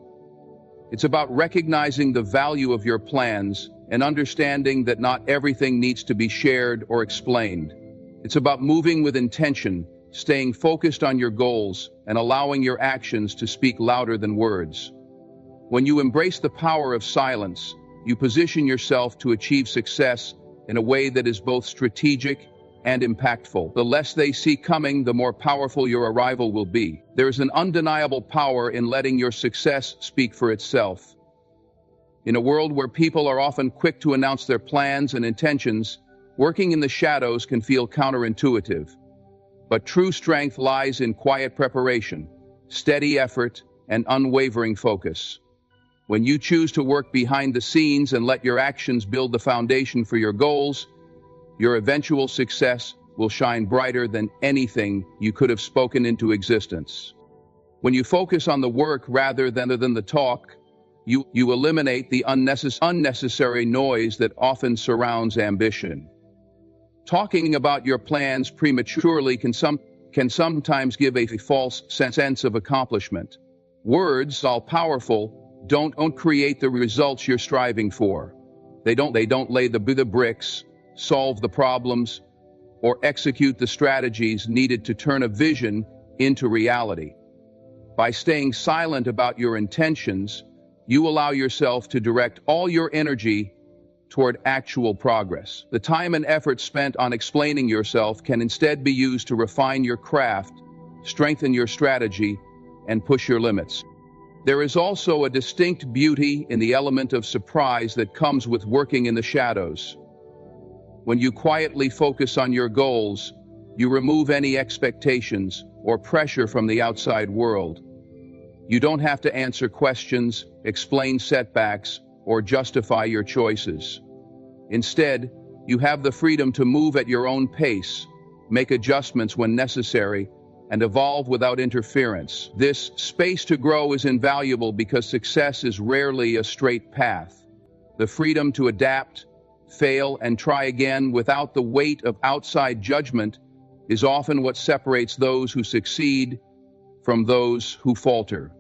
It's about recognizing the value of your plans and understanding that not everything needs to be shared or explained. It's about moving with intention, staying focused on your goals, and allowing your actions to speak louder than words. When you embrace the power of silence, you position yourself to achieve success in a way that is both strategic and impactful. The less they see coming, the more powerful your arrival will be. There is an undeniable power in letting your success speak for itself. In a world where people are often quick to announce their plans and intentions, working in the shadows can feel counterintuitive. But true strength lies in quiet preparation, steady effort, and unwavering focus. When you choose to work behind the scenes and let your actions build the foundation for your goals, your eventual success will shine brighter than anything you could have spoken into existence. When you focus on the work rather than the talk, you eliminate the unnecessary noise that often surrounds ambition. Talking about your plans prematurely can sometimes give a false sense of accomplishment. Words, all powerful, don't create the results you're striving for. They don't lay the bricks, solve the problems, or execute the strategies needed to turn a vision into reality. By staying silent about your intentions, you allow yourself to direct all your energy toward actual progress. The time and effort spent on explaining yourself can instead be used to refine your craft, strengthen your strategy, and push your limits. There is also a distinct beauty in the element of surprise that comes with working in the shadows. When you quietly focus on your goals, you remove any expectations or pressure from the outside world. You don't have to answer questions, explain setbacks, or justify your choices. Instead, you have the freedom to move at your own pace, make adjustments when necessary, and evolve without interference. This space to grow is invaluable because success is rarely a straight path. The freedom to adapt, fail, and try again without the weight of outside judgment is often what separates those who succeed from those who falter.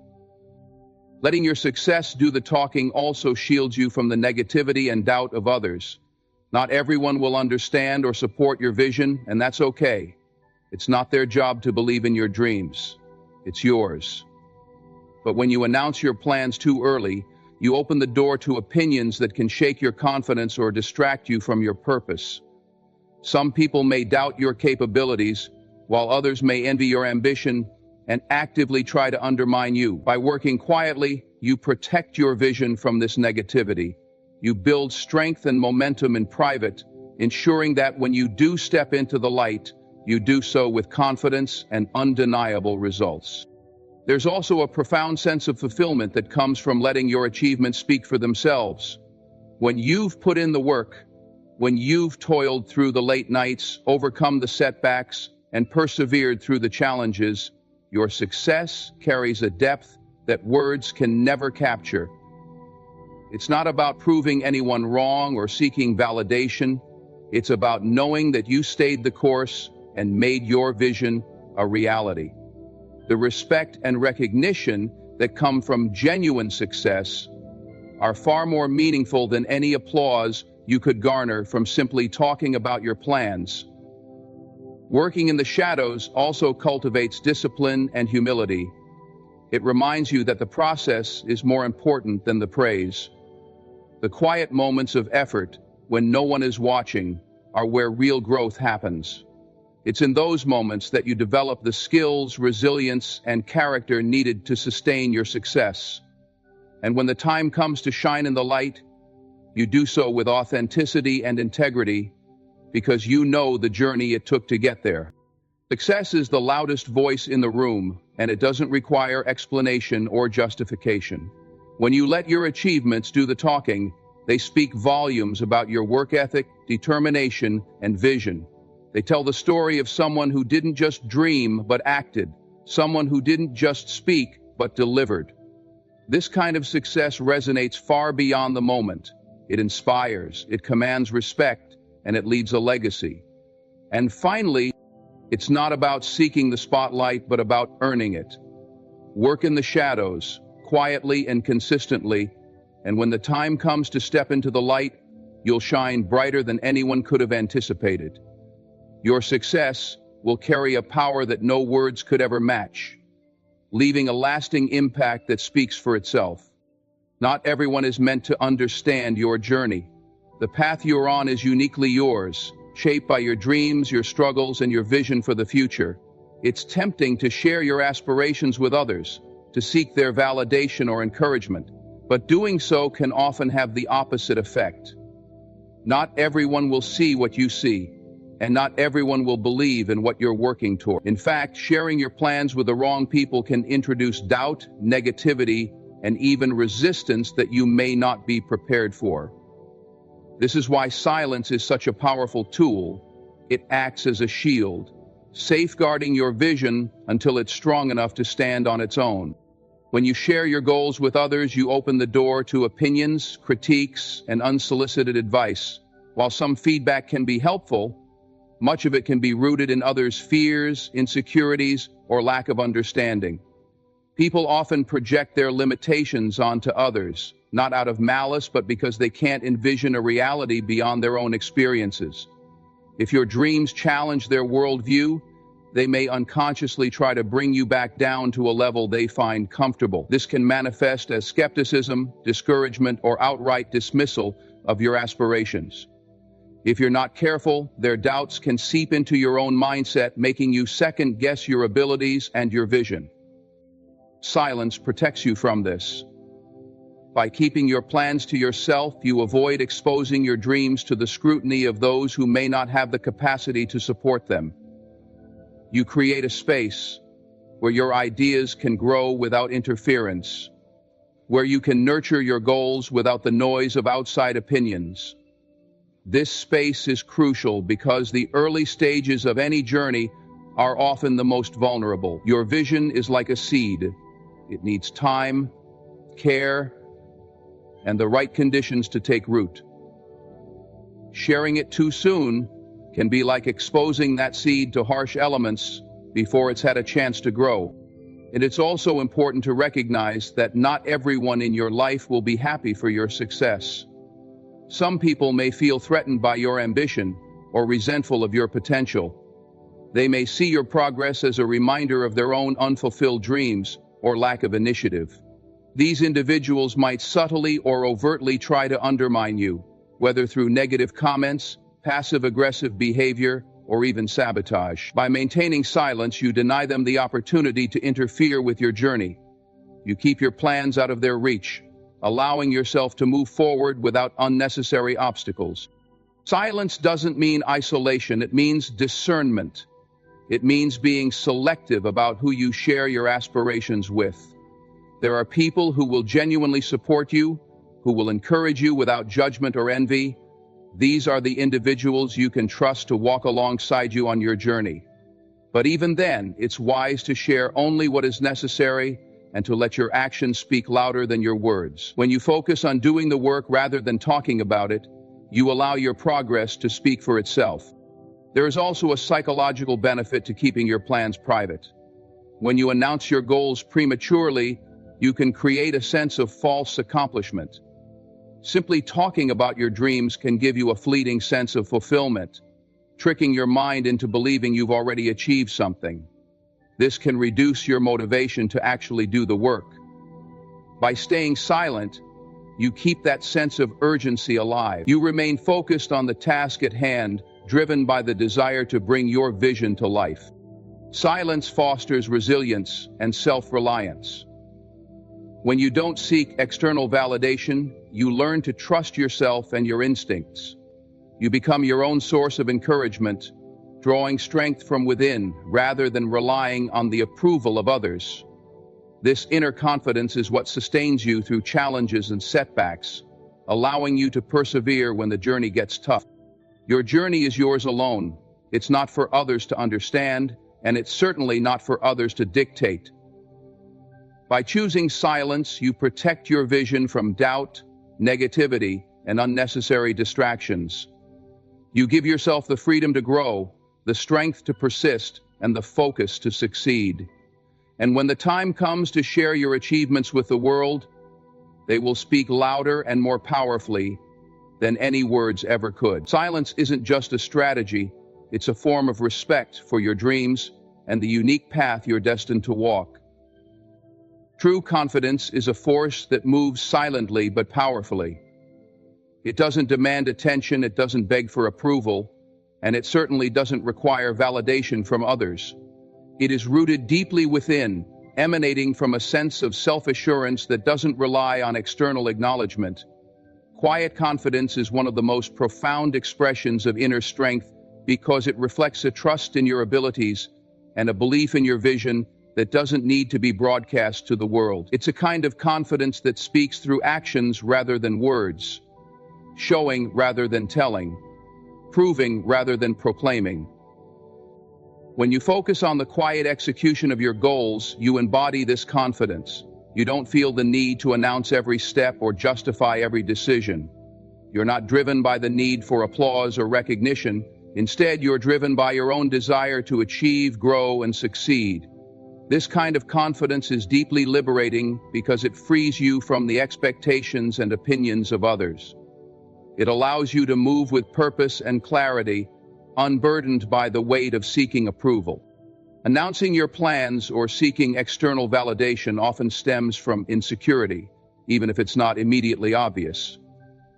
Letting your success do the talking also shields you from the negativity and doubt of others. Not everyone will understand or support your vision, and that's okay. It's not their job to believe in your dreams. It's yours. But when you announce your plans too early, you open the door to opinions that can shake your confidence or distract you from your purpose. Some people may doubt your capabilities, while others may envy your ambition and actively try to undermine you. By working quietly, you protect your vision from this negativity. You build strength and momentum in private, ensuring that when you do step into the light, you do so with confidence and undeniable results. There's also a profound sense of fulfillment that comes from letting your achievements speak for themselves. When you've put in the work, when you've toiled through the late nights, overcome the setbacks, and persevered through the challenges, your success carries a depth that words can never capture. It's not about proving anyone wrong or seeking validation. It's about knowing that you stayed the course and made your vision a reality. The respect and recognition that come from genuine success are far more meaningful than any applause you could garner from simply talking about your plans. Working in the shadows also cultivates discipline and humility. It reminds you that the process is more important than the praise. The quiet moments of effort, when no one is watching, are where real growth happens. It's in those moments that you develop the skills, resilience, and character needed to sustain your success. And when the time comes to shine in the light, you do so with authenticity and integrity, because you know the journey it took to get there. Success is the loudest voice in the room, and it doesn't require explanation or justification. When you let your achievements do the talking, they speak volumes about your work ethic, determination, and vision. They tell the story of someone who didn't just dream but acted, someone who didn't just speak but delivered. This kind of success resonates far beyond the moment. It inspires, it commands respect, and it leaves a legacy. And finally, it's not about seeking the spotlight, but about earning it. Work in the shadows, quietly and consistently, and when the time comes to step into the light, you'll shine brighter than anyone could have anticipated. Your success will carry a power that no words could ever match, leaving a lasting impact that speaks for itself. Not everyone is meant to understand your journey. The path you're on is uniquely yours, shaped by your dreams, your struggles, and your vision for the future. It's tempting to share your aspirations with others, to seek their validation or encouragement, but doing so can often have the opposite effect. Not everyone will see what you see, and not everyone will believe in what you're working toward. In fact, sharing your plans with the wrong people can introduce doubt, negativity, and even resistance that you may not be prepared for. This is why silence is such a powerful tool. It acts as a shield, safeguarding your vision until it's strong enough to stand on its own. When you share your goals with others, you open the door to opinions, critiques, and unsolicited advice. While some feedback can be helpful, much of it can be rooted in others' fears, insecurities, or lack of understanding. People often project their limitations onto others, not out of malice, but because they can't envision a reality beyond their own experiences. If your dreams challenge their worldview, they may unconsciously try to bring you back down to a level they find comfortable. This can manifest as skepticism, discouragement, or outright dismissal of your aspirations. If you're not careful, their doubts can seep into your own mindset, making you second-guess your abilities and your vision. Silence protects you from this. By keeping your plans to yourself, you avoid exposing your dreams to the scrutiny of those who may not have the capacity to support them. You create a space where your ideas can grow without interference, where you can nurture your goals without the noise of outside opinions. This space is crucial because the early stages of any journey are often the most vulnerable. Your vision is like a seed. It needs time, care, and the right conditions to take root. Sharing it too soon can be like exposing that seed to harsh elements before it's had a chance to grow. And it's also important to recognize that not everyone in your life will be happy for your success. Some people may feel threatened by your ambition or resentful of your potential. They may see your progress as a reminder of their own unfulfilled dreams or lack of initiative. These individuals might subtly or overtly try to undermine you, whether through negative comments, passive-aggressive behavior, or even sabotage. By maintaining silence, you deny them the opportunity to interfere with your journey. You keep your plans out of their reach, allowing yourself to move forward without unnecessary obstacles. Silence doesn't mean isolation, it means discernment. It means being selective about who you share your aspirations with. There are people who will genuinely support you, who will encourage you without judgment or envy. These are the individuals you can trust to walk alongside you on your journey. But even then, it's wise to share only what is necessary and to let your actions speak louder than your words. When you focus on doing the work rather than talking about it, you allow your progress to speak for itself. There is also a psychological benefit to keeping your plans private. When you announce your goals prematurely, you can create a sense of false accomplishment. Simply talking about your dreams can give you a fleeting sense of fulfillment, tricking your mind into believing you've already achieved something. This can reduce your motivation to actually do the work. By staying silent, you keep that sense of urgency alive. You remain focused on the task at hand, driven by the desire to bring your vision to life. Silence fosters resilience and self-reliance. When you don't seek external validation, you learn to trust yourself and your instincts. You become your own source of encouragement, drawing strength from within rather than relying on the approval of others. This inner confidence is what sustains you through challenges and setbacks, allowing you to persevere when the journey gets tough. Your journey is yours alone. It's not for others to understand, and it's certainly not for others to dictate. By choosing silence, you protect your vision from doubt, negativity, and unnecessary distractions. You give yourself the freedom to grow, the strength to persist, and the focus to succeed. And when the time comes to share your achievements with the world, they will speak louder and more powerfully than any words ever could. Silence isn't just a strategy, it's a form of respect for your dreams and the unique path you're destined to walk. True confidence is a force that moves silently but powerfully. It doesn't demand attention, it doesn't beg for approval, and it certainly doesn't require validation from others. It is rooted deeply within, emanating from a sense of self-assurance that doesn't rely on external acknowledgement. Quiet confidence is one of the most profound expressions of inner strength because it reflects a trust in your abilities and a belief in your vision that doesn't need to be broadcast to the world. It's a kind of confidence that speaks through actions rather than words, showing rather than telling, proving rather than proclaiming. When you focus on the quiet execution of your goals, you embody this confidence. You don't feel the need to announce every step or justify every decision. You're not driven by the need for applause or recognition. Instead, you're driven by your own desire to achieve, grow, and succeed. This kind of confidence is deeply liberating because it frees you from the expectations and opinions of others. It allows you to move with purpose and clarity, unburdened by the weight of seeking approval. Announcing your plans or seeking external validation often stems from insecurity, even if it's not immediately obvious.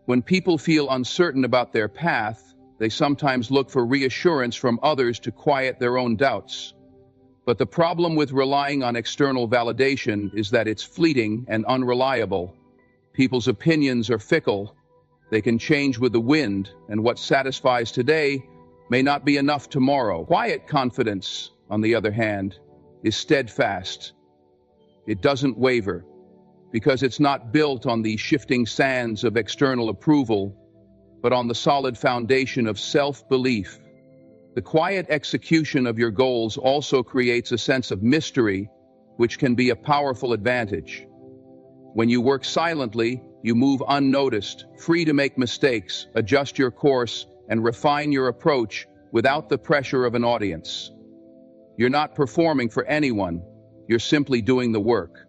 When people feel uncertain about their path, they sometimes look for reassurance from others to quiet their own doubts. But the problem with relying on external validation is that it's fleeting and unreliable. People's opinions are fickle. They can change with the wind, and what satisfies today may not be enough tomorrow. Quiet confidence, on the other hand, is steadfast. It doesn't waver, because it's not built on the shifting sands of external approval, but on the solid foundation of self-belief. The quiet execution of your goals also creates a sense of mystery, which can be a powerful advantage. When you work silently, you move unnoticed, free to make mistakes, adjust your course, and refine your approach without the pressure of an audience. You're not performing for anyone, you're simply doing the work.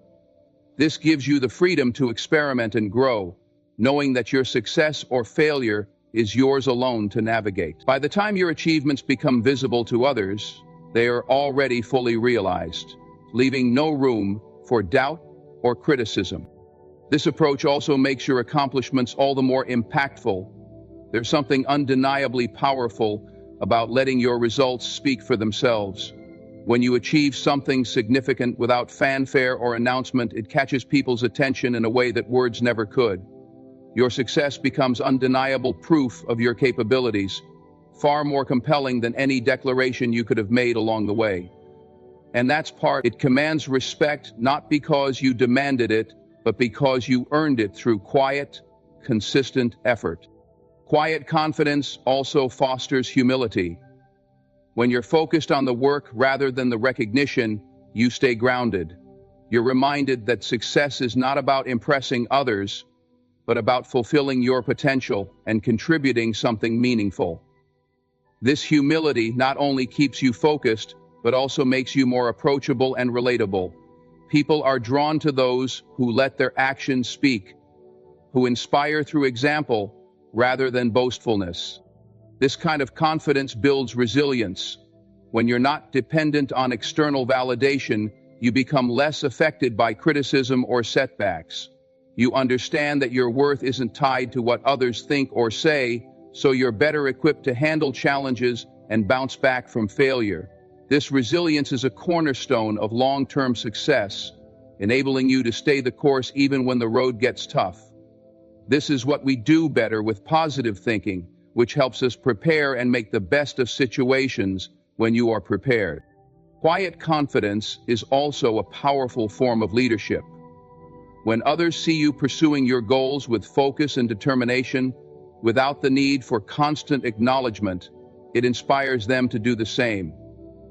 This gives you the freedom to experiment and grow, knowing that your success or failure is yours alone to navigate. By the time your achievements become visible to others, they are already fully realized, leaving no room for doubt or criticism. This approach also makes your accomplishments all the more impactful. There's something undeniably powerful about letting your results speak for themselves. When you achieve something significant without fanfare or announcement, it catches people's attention in a way that words never could. Your success becomes undeniable proof of your capabilities, far more compelling than any declaration you could have made along the way. And that's part, it commands respect not because you demanded it, but because you earned it through quiet, consistent effort. Quiet confidence also fosters humility. When you're focused on the work rather than the recognition, you stay grounded. You're reminded that success is not about impressing others, but about fulfilling your potential and contributing something meaningful. This humility not only keeps you focused, but also makes you more approachable and relatable. People are drawn to those who let their actions speak, who inspire through example rather than boastfulness. This kind of confidence builds resilience. When you're not dependent on external validation, you become less affected by criticism or setbacks. You understand that your worth isn't tied to what others think or say, so you're better equipped to handle challenges and bounce back from failure. This resilience is a cornerstone of long-term success, enabling you to stay the course even when the road gets tough. This is what we do better with positive thinking, which helps us prepare and make the best of situations when you are prepared. Quiet confidence is also a powerful form of leadership. When others see you pursuing your goals with focus and determination, without the need for constant acknowledgement, it inspires them to do the same.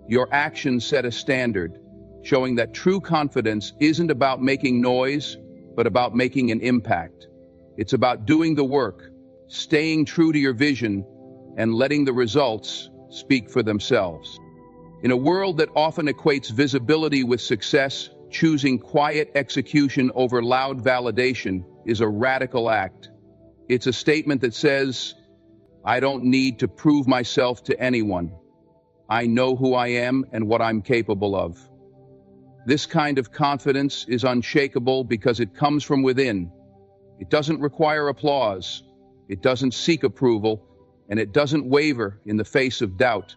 Your actions set a standard, showing that true confidence isn't about making noise, but about making an impact. It's about doing the work, staying true to your vision, and letting the results speak for themselves. In a world that often equates visibility with success, choosing quiet execution over loud validation is a radical act. It's a statement that says, I don't need to prove myself to anyone. I know who I am and what I'm capable of. This kind of confidence is unshakable because it comes from within. It doesn't require applause, it doesn't seek approval, and it doesn't waver in the face of doubt.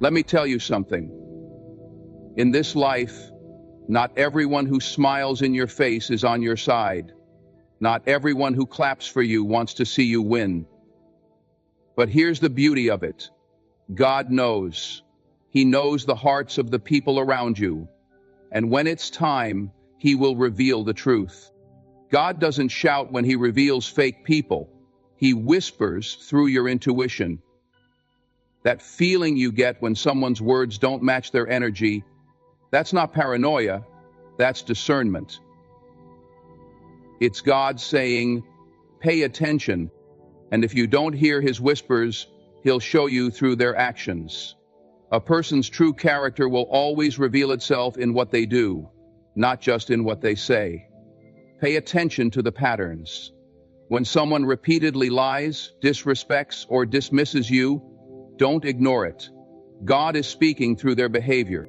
Let me tell you something. In this life, not everyone who smiles in your face is on your side. Not everyone who claps for you wants to see you win. But here's the beauty of it. God knows. He knows the hearts of the people around you. And when it's time, He will reveal the truth. God doesn't shout when He reveals fake people. He whispers through your intuition. That feeling you get when someone's words don't match their energy, that's not paranoia, that's discernment. It's God saying, pay attention, and if you don't hear His whispers, He'll show you through their actions. A person's true character will always reveal itself in what they do, not just in what they say. Pay attention to the patterns. When someone repeatedly lies, disrespects, or dismisses you, don't ignore it. God is speaking through their behavior.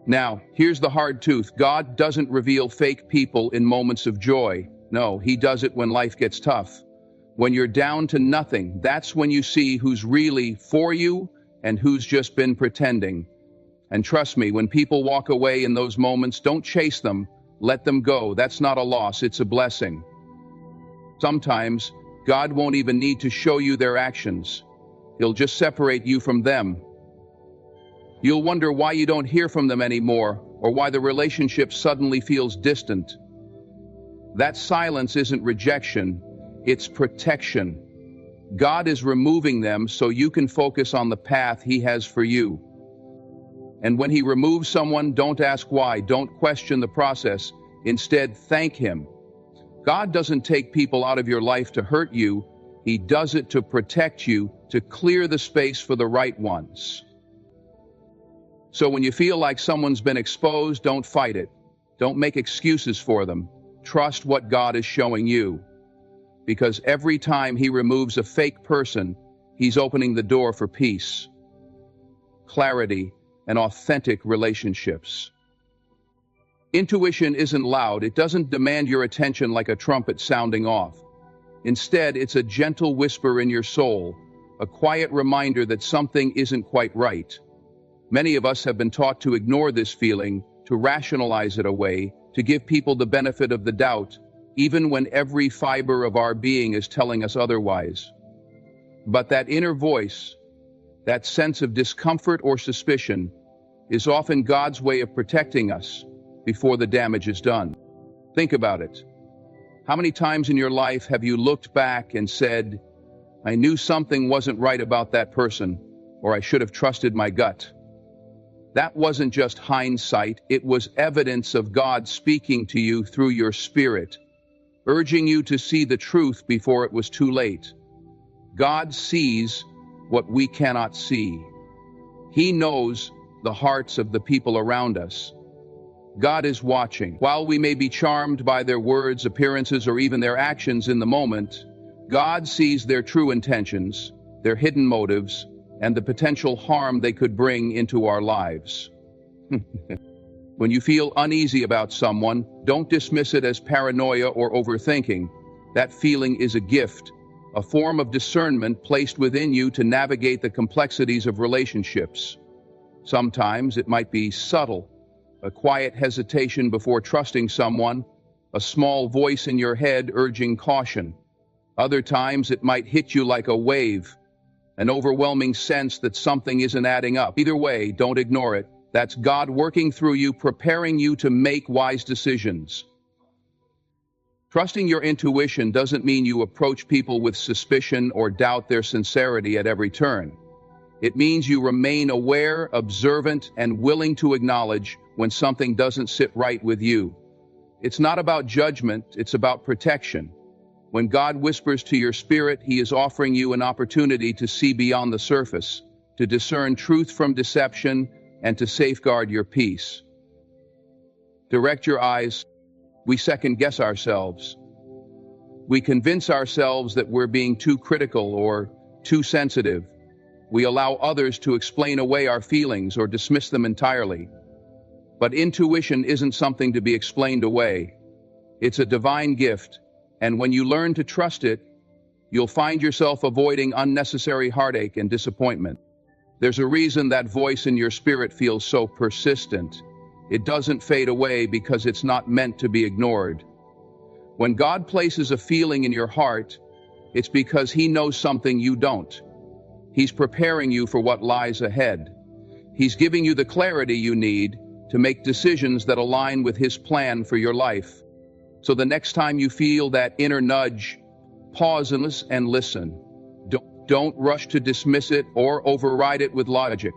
Now, here's the hard truth. God doesn't reveal fake people in moments of joy. No, He does it when life gets tough. When you're down to nothing, that's when you see who's really for you and who's just been pretending. And trust me, when people walk away in those moments, don't chase them. Let them go. That's not a loss, it's a blessing. Sometimes, God won't even need to show you their actions. He'll just separate you from them. You'll wonder why you don't hear from them anymore, or why the relationship suddenly feels distant. That silence isn't rejection, it's protection. God is removing them so you can focus on the path He has for you. And when He removes someone, don't ask why, don't question the process. Instead, thank Him. God doesn't take people out of your life to hurt you. He does it to protect you, to clear the space for the right ones. So when you feel like someone's been exposed, don't fight it. Don't make excuses for them. Trust what God is showing you. Because every time He removes a fake person, He's opening the door for peace, clarity, and authentic relationships. Intuition isn't loud. It doesn't demand your attention like a trumpet sounding off. Instead, it's a gentle whisper in your soul, a quiet reminder that something isn't quite right. Many of us have been taught to ignore this feeling, to rationalize it away, to give people the benefit of the doubt, even when every fiber of our being is telling us otherwise. But that inner voice, that sense of discomfort or suspicion, is often God's way of protecting us before the damage is done. Think about it. How many times in your life have you looked back and said, I knew something wasn't right about that person, or I should have trusted my gut? That wasn't just hindsight, it was evidence of God speaking to you through your spirit, urging you to see the truth before it was too late. God sees what we cannot see. He knows the hearts of the people around us. God is watching. While we may be charmed by their words, appearances, or even their actions in the moment, God sees their true intentions, their hidden motives, and the potential harm they could bring into our lives. When you feel uneasy about someone, don't dismiss it as paranoia or overthinking. That feeling is a gift, a form of discernment placed within you to navigate the complexities of relationships. Sometimes it might be subtle, a quiet hesitation before trusting someone, a small voice in your head urging caution. Other times it might hit you like a wave, an overwhelming sense that something isn't adding up. Either way, don't ignore it. That's God working through you, preparing you to make wise decisions. Trusting your intuition doesn't mean you approach people with suspicion or doubt their sincerity at every turn. It means you remain aware, observant, and willing to acknowledge when something doesn't sit right with you. It's not about judgment, it's about protection. When God whispers to your spirit, He is offering you an opportunity to see beyond the surface, to discern truth from deception, and to safeguard your peace. Direct your eyes. We second-guess ourselves. We convince ourselves that we're being too critical or too sensitive. We allow others to explain away our feelings or dismiss them entirely. But intuition isn't something to be explained away. It's a divine gift, and when you learn to trust it, you'll find yourself avoiding unnecessary heartache and disappointment. There's a reason that voice in your spirit feels so persistent. It doesn't fade away because it's not meant to be ignored. When God places a feeling in your heart, it's because He knows something you don't. He's preparing you for what lies ahead. He's giving you the clarity you need to make decisions that align with His plan for your life. So the next time you feel that inner nudge, pause and listen. Don't rush to dismiss it or override it with logic.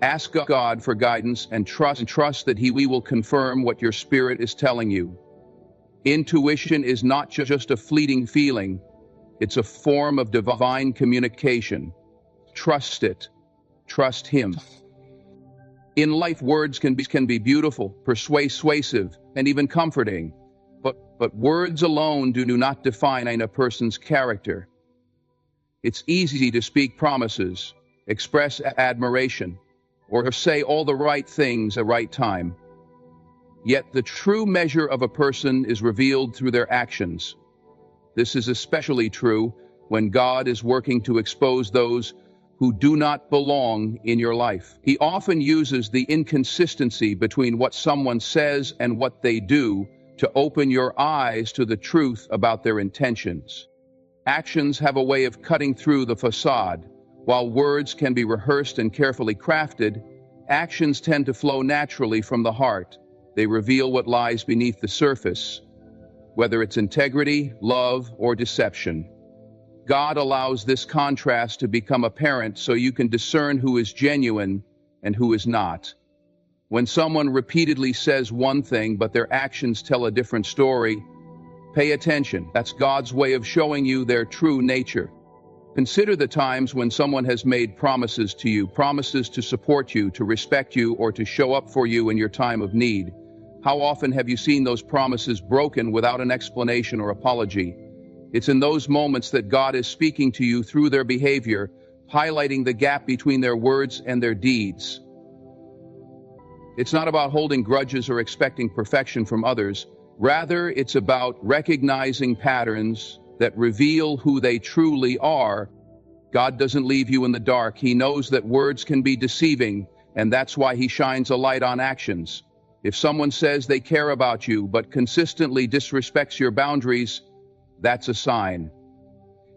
Ask God for guidance and trust that He will confirm what your spirit is telling you. Intuition is not just a fleeting feeling. It's a form of divine communication. Trust it. Trust Him. In life, words can be beautiful, persuasive, and even comforting. But words alone do not define a person's character. It's easy to speak promises, express admiration, or say all the right things at the right time. Yet the true measure of a person is revealed through their actions. This is especially true when God is working to expose those who do not belong in your life. He often uses the inconsistency between what someone says and what they do to open your eyes to the truth about their intentions. Actions have a way of cutting through the facade. While words can be rehearsed and carefully crafted, actions tend to flow naturally from the heart. They reveal what lies beneath the surface, whether it's integrity, love, or deception. God allows this contrast to become apparent so you can discern who is genuine and who is not. When someone repeatedly says one thing but their actions tell a different story, pay attention. That's God's way of showing you their true nature. Consider the times when someone has made promises to you, promises to support you, to respect you, or to show up for you in your time of need. How often have you seen those promises broken without an explanation or apology? It's in those moments that God is speaking to you through their behavior, highlighting the gap between their words and their deeds. It's not about holding grudges or expecting perfection from others. Rather, it's about recognizing patterns that reveal who they truly are. God doesn't leave you in the dark. He knows that words can be deceiving, and that's why He shines a light on actions. If someone says they care about you but consistently disrespects your boundaries, that's a sign.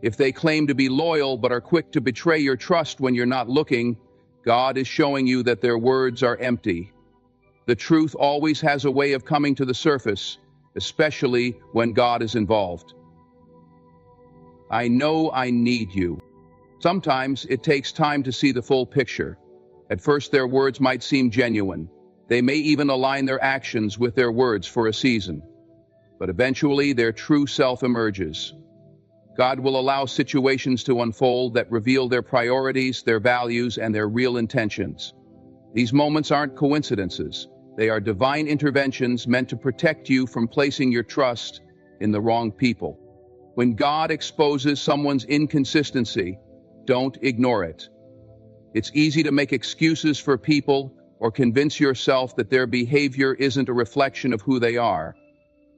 If they claim to be loyal but are quick to betray your trust when you're not looking, God is showing you that their words are empty. The truth always has a way of coming to the surface, especially when God is involved. I know I need you. Sometimes it takes time to see the full picture. At first, their words might seem genuine. They may even align their actions with their words for a season. But eventually, their true self emerges. God will allow situations to unfold that reveal their priorities, their values, and their real intentions. These moments aren't coincidences. They are divine interventions meant to protect you from placing your trust in the wrong people. When God exposes someone's inconsistency, don't ignore it. It's easy to make excuses for people or convince yourself that their behavior isn't a reflection of who they are.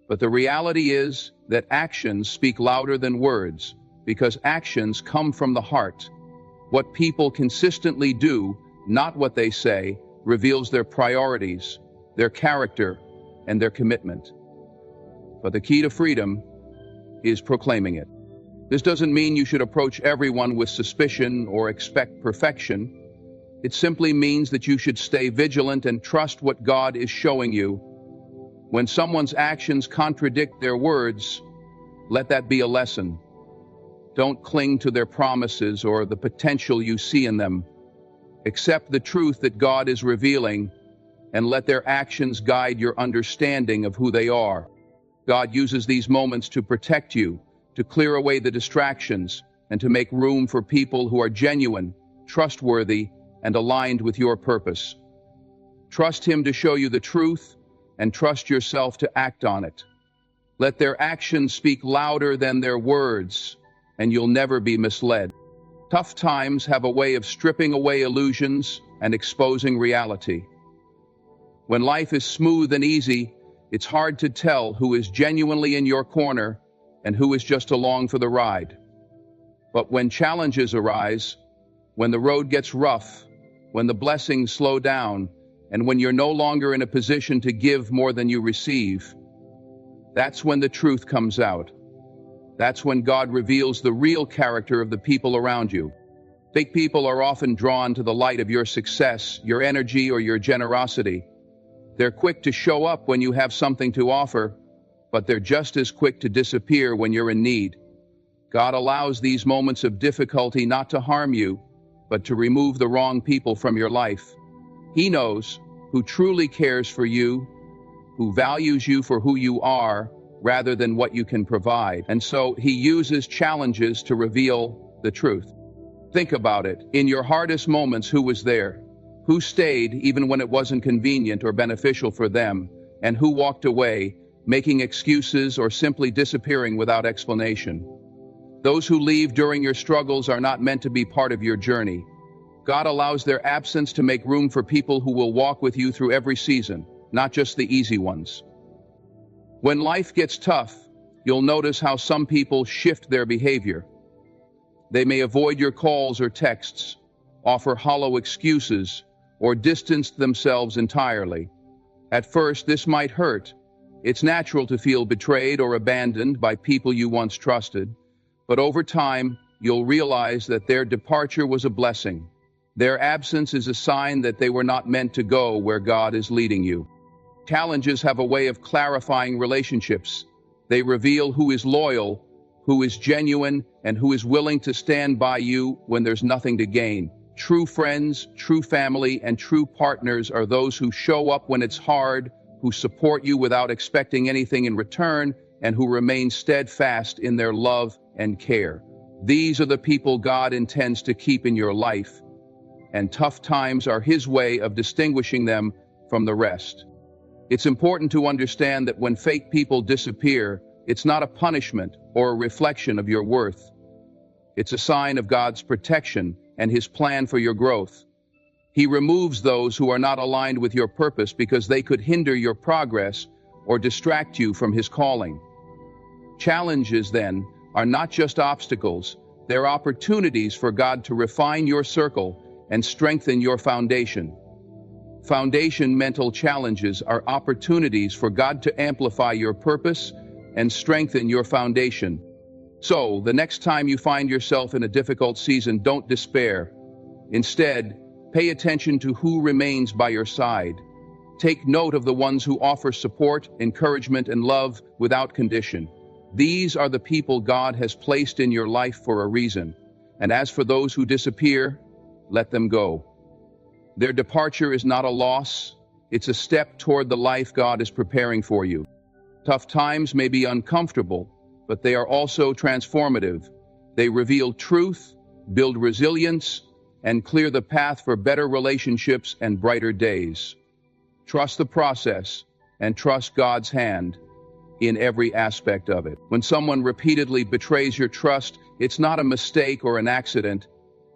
But the reality is that actions speak louder than words, because actions come from the heart. What people consistently do, not what they say, reveals their priorities, their character, and their commitment. But the key to freedom is proclaiming it. This doesn't mean you should approach everyone with suspicion or expect perfection. It simply means that you should stay vigilant and trust what God is showing you. When someone's actions contradict their words, let that be a lesson. Don't cling to their promises or the potential you see in them. Accept the truth that God is revealing, and let their actions guide your understanding of who they are. God uses these moments to protect you, to clear away the distractions, and to make room for people who are genuine, trustworthy, and aligned with your purpose. Trust Him to show you the truth, and trust yourself to act on it. Let their actions speak louder than their words, and you'll never be misled. Tough times have a way of stripping away illusions and exposing reality. When life is smooth and easy, it's hard to tell who is genuinely in your corner and who is just along for the ride. But when challenges arise, when the road gets rough, when the blessings slow down, and when you're no longer in a position to give more than you receive, that's when the truth comes out. That's when God reveals the real character of the people around you. Fake people are often drawn to the light of your success, your energy, or your generosity. They're quick to show up when you have something to offer, but they're just as quick to disappear when you're in need. God allows these moments of difficulty not to harm you, but to remove the wrong people from your life. He knows who truly cares for you, who values you for who you are, rather than what you can provide. And so He uses challenges to reveal the truth. Think about it. In your hardest moments, who was there? Who stayed even when it wasn't convenient or beneficial for them? And who walked away, making excuses or simply disappearing without explanation? Those who leave during your struggles are not meant to be part of your journey. God allows their absence to make room for people who will walk with you through every season, not just the easy ones. When life gets tough, you'll notice how some people shift their behavior. They may avoid your calls or texts, offer hollow excuses, or distance themselves entirely. At first, this might hurt. It's natural to feel betrayed or abandoned by people you once trusted, but over time, you'll realize that their departure was a blessing. Their absence is a sign that they were not meant to go where God is leading you. Challenges have a way of clarifying relationships. They reveal who is loyal, who is genuine, and who is willing to stand by you when there's nothing to gain. True friends, true family, and true partners are those who show up when it's hard, who support you without expecting anything in return, and who remain steadfast in their love and care. These are the people God intends to keep in your life, and tough times are His way of distinguishing them from the rest. It's important to understand that when fake people disappear, it's not a punishment or a reflection of your worth. It's a sign of God's protection and His plan for your growth. He removes those who are not aligned with your purpose because they could hinder your progress or distract you from His calling. Challenges, then, are not just obstacles, they're opportunities for God to refine your circle and strengthen your foundation. Foundation mental challenges are opportunities for God to amplify your purpose and strengthen your foundation. So, the next time you find yourself in a difficult season, don't despair. Instead, pay attention to who remains by your side. Take note of the ones who offer support, encouragement, and love without condition. These are the people God has placed in your life for a reason. And as for those who disappear, let them go. Their departure is not a loss, it's a step toward the life God is preparing for you. Tough times may be uncomfortable, but they are also transformative. They reveal truth, build resilience, and clear the path for better relationships and brighter days. Trust the process and trust God's hand in every aspect of it. When someone repeatedly betrays your trust, it's not a mistake or an accident,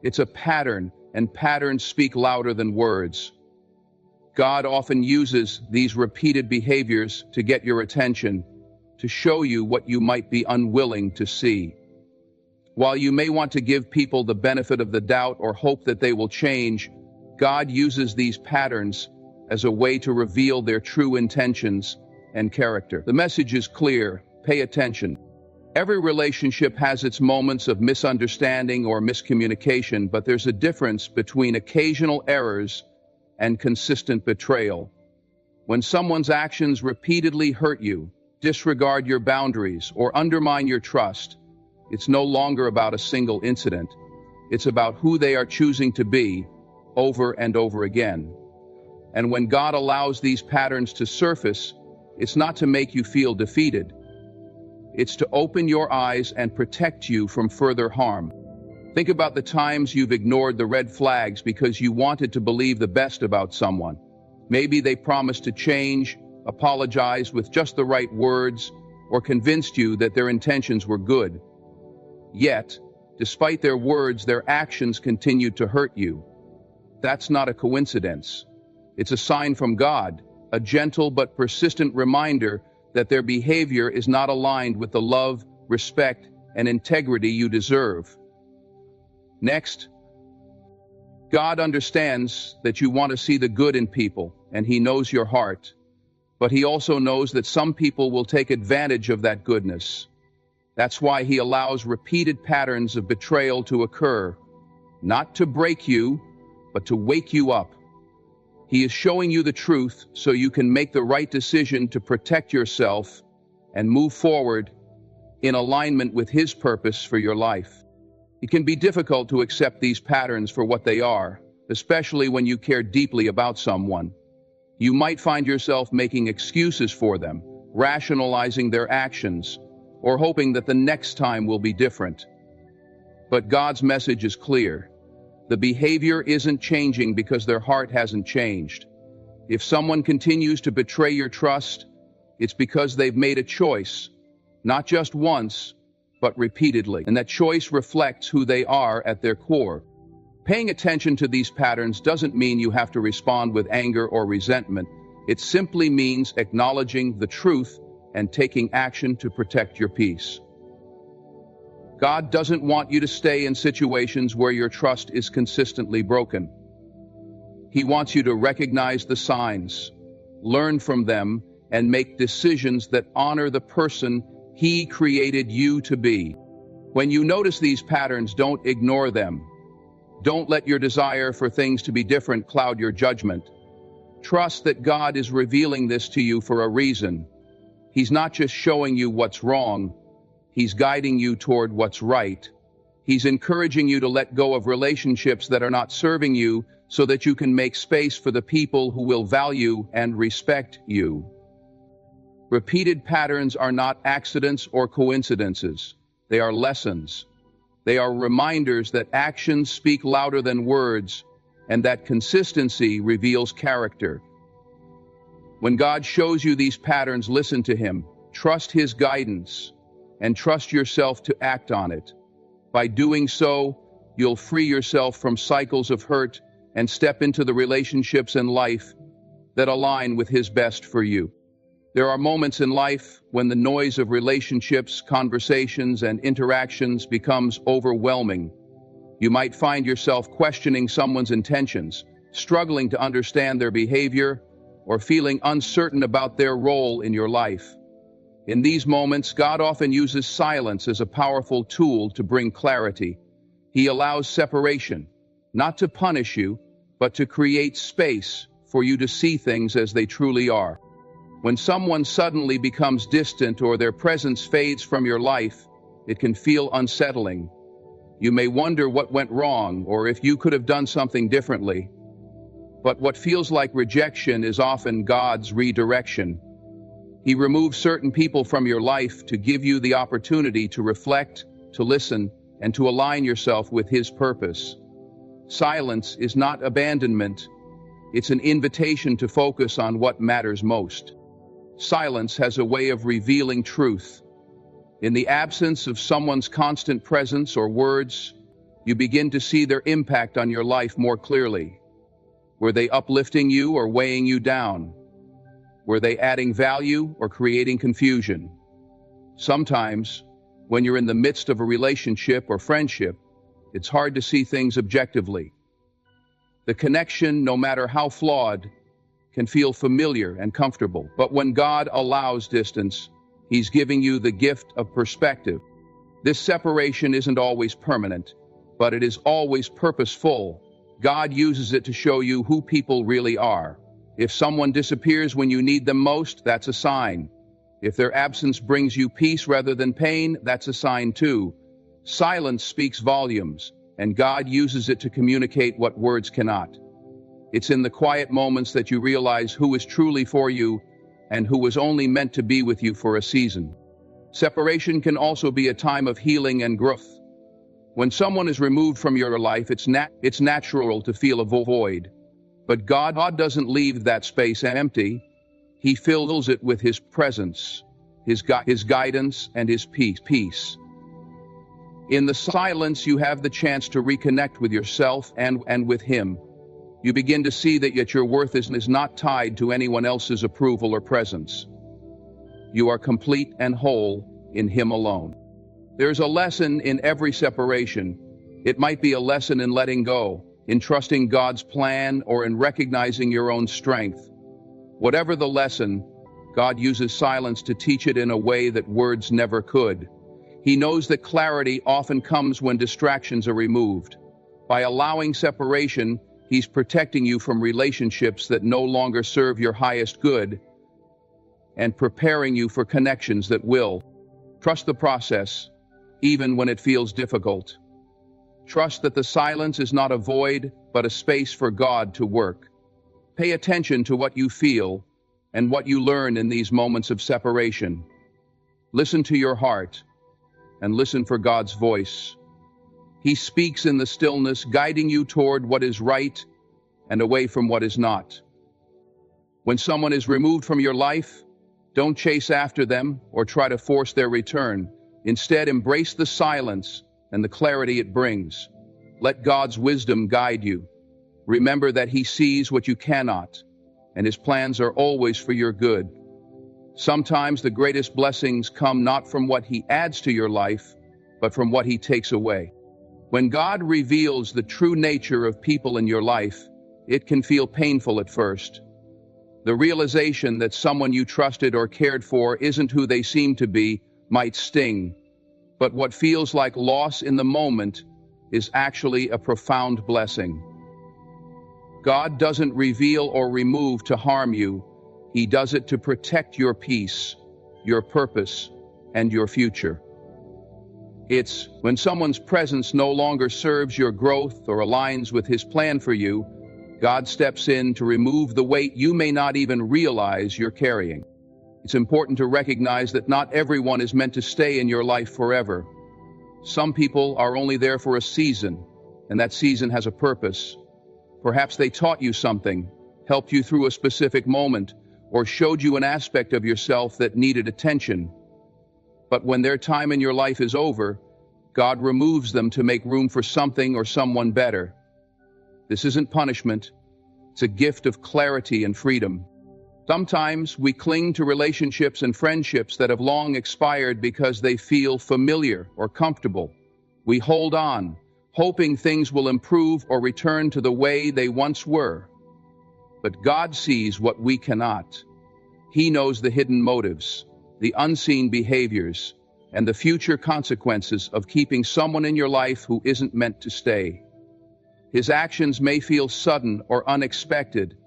it's a pattern, and patterns speak louder than words. God often uses these repeated behaviors to get your attention, to show you what you might be unwilling to see. While you may want to give people the benefit of the doubt or hope that they will change, God uses these patterns as a way to reveal their true intentions and character. The message is clear: pay attention. Every relationship has its moments of misunderstanding or miscommunication, but there's a difference between occasional errors and consistent betrayal. When someone's actions repeatedly hurt you, disregard your boundaries, or undermine your trust, it's no longer about a single incident. It's about who they are choosing to be over and over again. And when God allows these patterns to surface, it's not to make you feel defeated. It's to open your eyes and protect you from further harm. Think about the times you've ignored the red flags because you wanted to believe the best about someone. Maybe they promised to change, apologized with just the right words, or convinced you that their intentions were good. Yet, despite their words, their actions continued to hurt you. That's not a coincidence. It's a sign from God, a gentle but persistent reminder that their behavior is not aligned with the love, respect, and integrity you deserve. Next, God understands that you want to see the good in people, and He knows your heart. But He also knows that some people will take advantage of that goodness. That's why He allows repeated patterns of betrayal to occur, not to break you, but to wake you up. He is showing you the truth so you can make the right decision to protect yourself and move forward in alignment with His purpose for your life. It can be difficult to accept these patterns for what they are, especially when you care deeply about someone. You might find yourself making excuses for them, rationalizing their actions, or hoping that the next time will be different. But God's message is clear. The behavior isn't changing because their heart hasn't changed. If someone continues to betray your trust, it's because they've made a choice, not just once, but repeatedly. And that choice reflects who they are at their core. Paying attention to these patterns doesn't mean you have to respond with anger or resentment. It simply means acknowledging the truth and taking action to protect your peace. God doesn't want you to stay in situations where your trust is consistently broken. He wants you to recognize the signs, learn from them, and make decisions that honor the person He created you to be. When you notice these patterns, don't ignore them. Don't let your desire for things to be different cloud your judgment. Trust that God is revealing this to you for a reason. He's not just showing you what's wrong, He's guiding you toward what's right. He's encouraging you to let go of relationships that are not serving you so that you can make space for the people who will value and respect you. Repeated patterns are not accidents or coincidences. They are lessons. They are reminders that actions speak louder than words, and that consistency reveals character. When God shows you these patterns, listen to Him, trust His guidance, and trust yourself to act on it. By doing so, you'll free yourself from cycles of hurt and step into the relationships in life that align with His best for you. There are moments in life when the noise of relationships, conversations, and interactions becomes overwhelming. You might find yourself questioning someone's intentions, struggling to understand their behavior, or feeling uncertain about their role in your life. In these moments, God often uses silence as a powerful tool to bring clarity. He allows separation, not to punish you, but to create space for you to see things as they truly are. When someone suddenly becomes distant or their presence fades from your life, it can feel unsettling. You may wonder what went wrong or if you could have done something differently. But what feels like rejection is often God's redirection. He removes certain people from your life to give you the opportunity to reflect, to listen, and to align yourself with His purpose. Silence is not abandonment. It's an invitation to focus on what matters most. Silence has a way of revealing truth. In the absence of someone's constant presence or words, you begin to see their impact on your life more clearly. Were they uplifting you or weighing you down? Were they adding value or creating confusion? Sometimes, when you're in the midst of a relationship or friendship, it's hard to see things objectively. The connection, no matter how flawed, can feel familiar and comfortable. But when God allows distance, He's giving you the gift of perspective. This separation isn't always permanent, but it is always purposeful. God uses it to show you who people really are. If someone disappears when you need them most, that's a sign. If their absence brings you peace rather than pain, that's a sign too. Silence speaks volumes, and God uses it to communicate what words cannot. It's in the quiet moments that you realize who is truly for you and who was only meant to be with you for a season. Separation can also be a time of healing and growth. When someone is removed from your life, it's natural to feel a void. But God doesn't leave that space empty. He fills it with His presence, His guidance, and His peace. In the silence, you have the chance to reconnect with yourself and with Him. You begin to see that yet your worth is not tied to anyone else's approval or presence. You are complete and whole in Him alone. There's a lesson in every separation. It might be a lesson in letting go, in trusting God's plan, or in recognizing your own strength. Whatever the lesson, God uses silence to teach it in a way that words never could. He knows that clarity often comes when distractions are removed. By allowing separation, He's protecting you from relationships that no longer serve your highest good and preparing you for connections that will. Trust the process, even when it feels difficult. Trust that the silence is not a void, but a space for God to work. Pay attention to what you feel and what you learn in these moments of separation. Listen to your heart and listen for God's voice. He speaks in the stillness, guiding you toward what is right and away from what is not. When someone is removed from your life, don't chase after them or try to force their return. Instead, embrace the silence and the clarity it brings. Let God's wisdom guide you. Remember that He sees what you cannot, and His plans are always for your good. Sometimes the greatest blessings come not from what He adds to your life, but from what he takes away. When God reveals the true nature of people in your life, it can feel painful at first. The realization that someone you trusted or cared for isn't who they seem to be might sting, but what feels like loss in the moment is actually a profound blessing. God doesn't reveal or remove to harm you. He does it to protect your peace, your purpose, and your future. It's when someone's presence no longer serves your growth or aligns with his plan for you, God steps in to remove the weight you may not even realize you're carrying. It's important to recognize that not everyone is meant to stay in your life forever. Some people are only there for a season, and that season has a purpose. Perhaps they taught you something, helped you through a specific moment, or showed you an aspect of yourself that needed attention. But when their time in your life is over, God removes them to make room for something or someone better. This isn't punishment. It's a gift of clarity and freedom. Sometimes we cling to relationships and friendships that have long expired because they feel familiar or comfortable. We hold on, hoping things will improve or return to the way they once were. But God sees what we cannot. He knows the hidden motives, the unseen behaviors, and the future consequences of keeping someone in your life who isn't meant to stay. His actions may feel sudden or unexpected,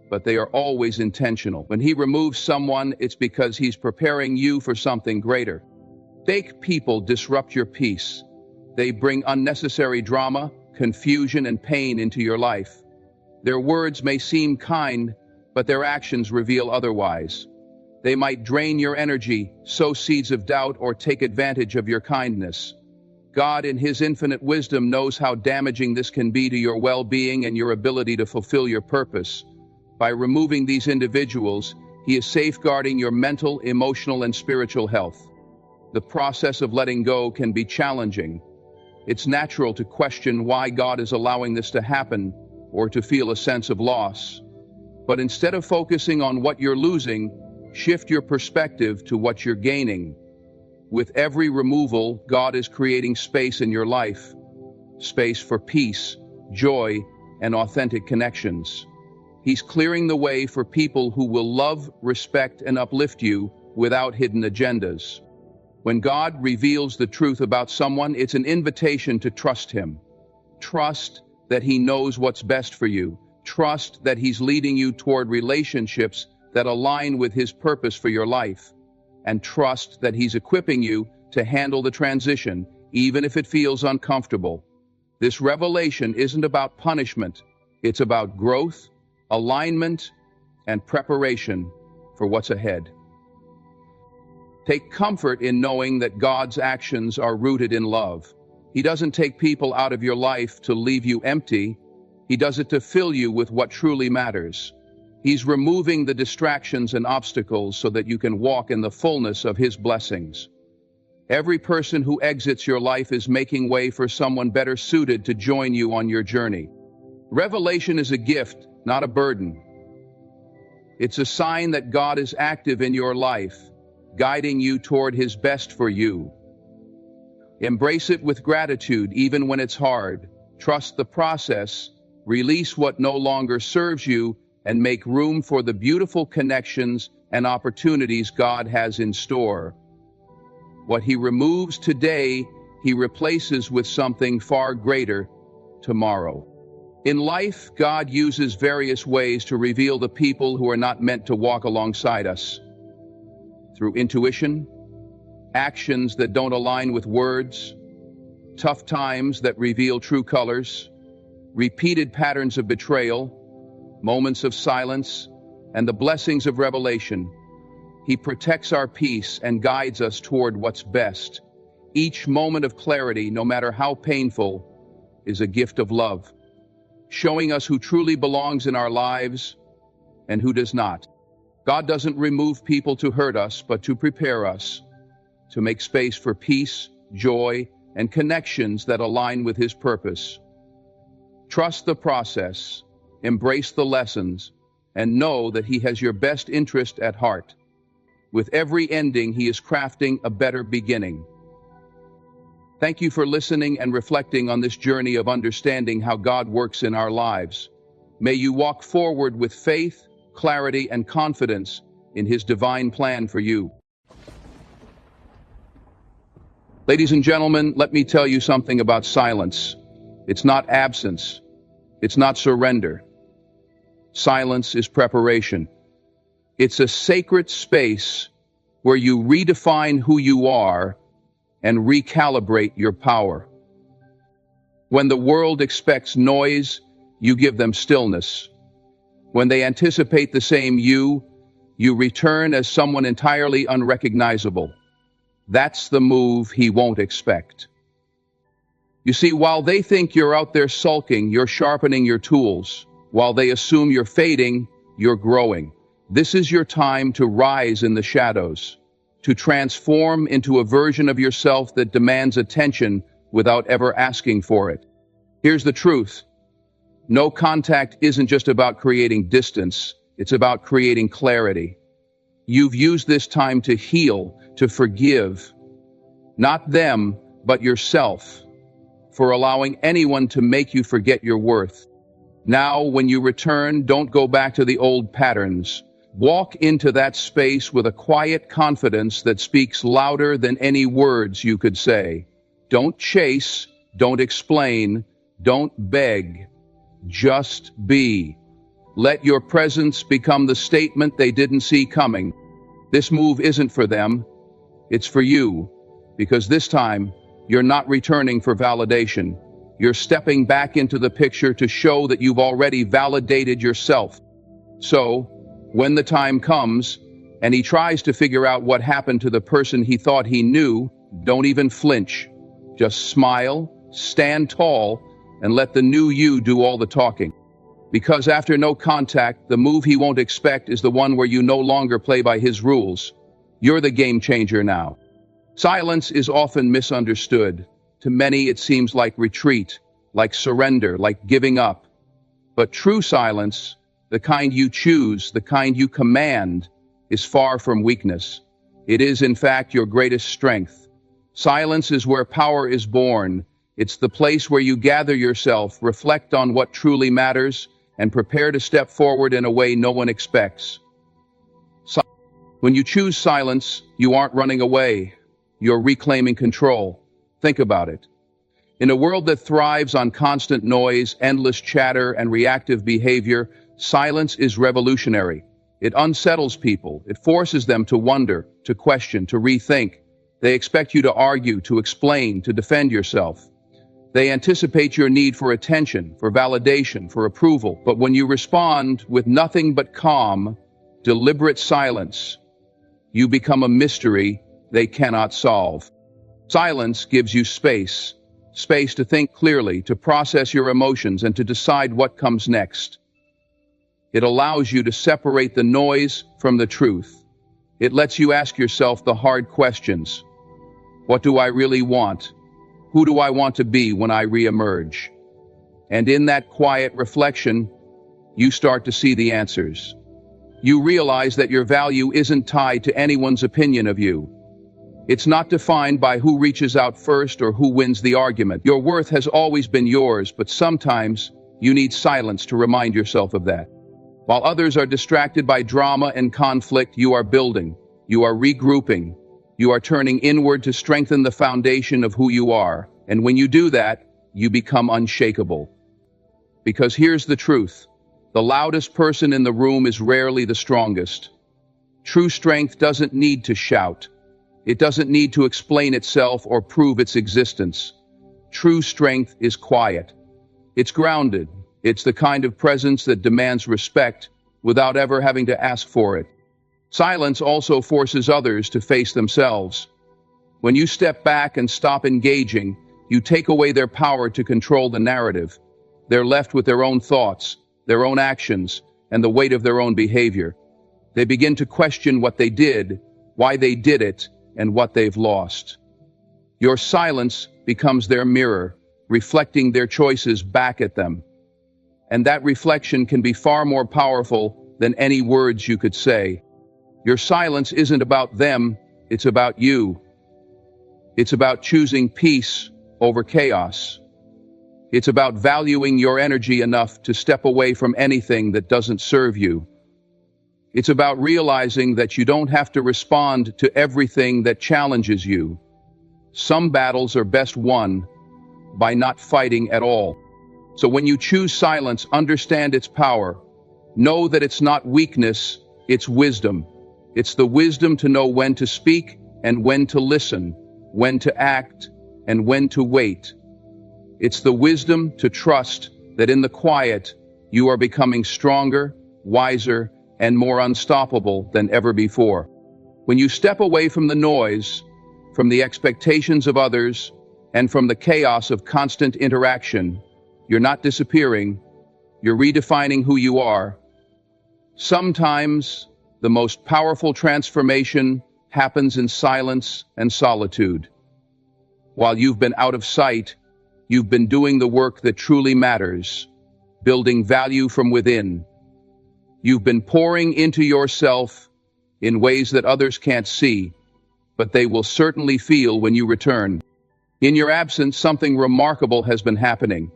but they are always intentional. When he removes someone, it's because he's preparing you for something greater. Fake people disrupt your peace. They bring unnecessary drama, confusion, and pain into your life. Their words may seem kind, but their actions reveal otherwise. They might drain your energy, sow seeds of doubt, or take advantage of your kindness. God, in his infinite wisdom, knows how damaging this can be to your well-being and your ability to fulfill your purpose. By removing these individuals, he is safeguarding your mental, emotional, and spiritual health. The process of letting go can be challenging. It's natural to question why God is allowing this to happen or to feel a sense of loss. But instead of focusing on what you're losing, shift your perspective to what you're gaining. With every removal, God is creating space in your life, space for peace, joy, and authentic connections. He's clearing the way for people who will love, respect, and uplift you without hidden agendas. When God reveals the truth about someone, it's an invitation to trust him. Trust that he knows what's best for you. Trust that he's leading you toward relationships that align with his purpose for your life. And trust that he's equipping you to handle the transition, even if it feels uncomfortable. This revelation isn't about punishment. It's about growth, alignment, and preparation for what's ahead. Take comfort in knowing that God's actions are rooted in love. He doesn't take people out of your life to leave you empty. He does it to fill you with what truly matters. He's removing the distractions and obstacles so that you can walk in the fullness of his blessings. Every person who exits your life is making way for someone better suited to join you on your journey. Revelation is a gift, not a burden. It's a sign that God is active in your life, guiding you toward his best for you. Embrace it with gratitude even when it's hard. Trust the process, release what no longer serves you, and make room for the beautiful connections and opportunities God has in store. What he removes today, he replaces with something far greater tomorrow. In life, God uses various ways to reveal the people who are not meant to walk alongside us. Through intuition, actions that don't align with words, tough times that reveal true colors, repeated patterns of betrayal, moments of silence, and the blessings of revelation. He protects our peace and guides us toward what's best. Each moment of clarity, no matter how painful, is a gift of love, showing us who truly belongs in our lives and who does not. God doesn't remove people to hurt us, but to prepare us, to make space for peace, joy, and connections that align with his purpose. Trust the process, embrace the lessons, and know that he has your best interest at heart. With every ending, he is crafting a better beginning. Thank you for listening and reflecting on this journey of understanding how God works in our lives. May you walk forward with faith, clarity, and confidence in His divine plan for you. Ladies and gentlemen, let me tell you something about silence. It's not absence. It's not surrender. Silence is preparation. It's a sacred space where you redefine who you are and recalibrate your power. When the world expects noise, you give them stillness. When they anticipate the same you return as someone entirely unrecognizable. That's the move he won't expect. You see, while they think you're out there sulking, you're sharpening your tools. While they assume you're fading, you're growing. This is your time to rise in the shadows, to transform into a version of yourself that demands attention without ever asking for it. Here's the truth. No contact isn't just about creating distance, it's about creating clarity. You've used this time to heal, to forgive, not them, but yourself, for allowing anyone to make you forget your worth. Now, when you return, don't go back to the old patterns. Walk into that space with a quiet confidence that speaks louder than any words you could say. Don't chase, don't explain, don't beg. Just be. Let your presence become the statement they didn't see coming. This move isn't for them, it's for you, because this time, you're not returning for validation. You're stepping back into the picture to show that you've already validated yourself. So, when the time comes, and he tries to figure out what happened to the person he thought he knew, don't even flinch. Just smile, stand tall, and let the new you do all the talking. Because after no contact, the move he won't expect is the one where you no longer play by his rules. You're the game changer now. Silence is often misunderstood. To many, it seems like retreat, like surrender, like giving up. But true silence, the kind you choose, the kind you command, is far from weakness. It is, in fact, your greatest strength. Silence is where power is born. It's the place where you gather yourself, reflect on what truly matters, and prepare to step forward in a way no one expects. When you choose silence, you aren't running away. You're reclaiming control. Think about it. In a world that thrives on constant noise, endless chatter, and reactive behavior, silence is revolutionary. It unsettles people. It forces them to wonder, to question, to rethink. They expect you to argue, to explain, to defend yourself. They anticipate your need for attention, for validation, for approval. But when you respond with nothing but calm, deliberate silence, you become a mystery they cannot solve. Silence gives you space to think clearly, to process your emotions, and to decide what comes next. It allows you to separate the noise from the truth. It lets you ask yourself the hard questions. What do I really want? Who do I want to be when I reemerge? And in that quiet reflection, you start to see the answers. You realize that your value isn't tied to anyone's opinion of you. It's not defined by who reaches out first or who wins the argument. Your worth has always been yours, but sometimes you need silence to remind yourself of that. While others are distracted by drama and conflict, you are building, you are regrouping, you are turning inward to strengthen the foundation of who you are. And when you do that, you become unshakable. Because here's the truth. The loudest person in the room is rarely the strongest. True strength doesn't need to shout. It doesn't need to explain itself or prove its existence. True strength is quiet. It's grounded. It's the kind of presence that demands respect without ever having to ask for it. Silence also forces others to face themselves. When you step back and stop engaging, you take away their power to control the narrative. They're left with their own thoughts, their own actions, and the weight of their own behavior. They begin to question what they did, why they did it, and what they've lost. Your silence becomes their mirror, reflecting their choices back at them. And that reflection can be far more powerful than any words you could say. Your silence isn't about them, it's about you. It's about choosing peace over chaos. It's about valuing your energy enough to step away from anything that doesn't serve you. It's about realizing that you don't have to respond to everything that challenges you. Some battles are best won by not fighting at all. So when you choose silence, understand its power. Know that it's not weakness, it's wisdom. It's the wisdom to know when to speak and when to listen, when to act and when to wait. It's the wisdom to trust that in the quiet, you are becoming stronger, wiser, and more unstoppable than ever before. When you step away from the noise, from the expectations of others, and from the chaos of constant interaction, you're not disappearing, you're redefining who you are. Sometimes, the most powerful transformation happens in silence and solitude. While you've been out of sight, you've been doing the work that truly matters, building value from within. You've been pouring into yourself in ways that others can't see, but they will certainly feel when you return. In your absence, something remarkable has been happening.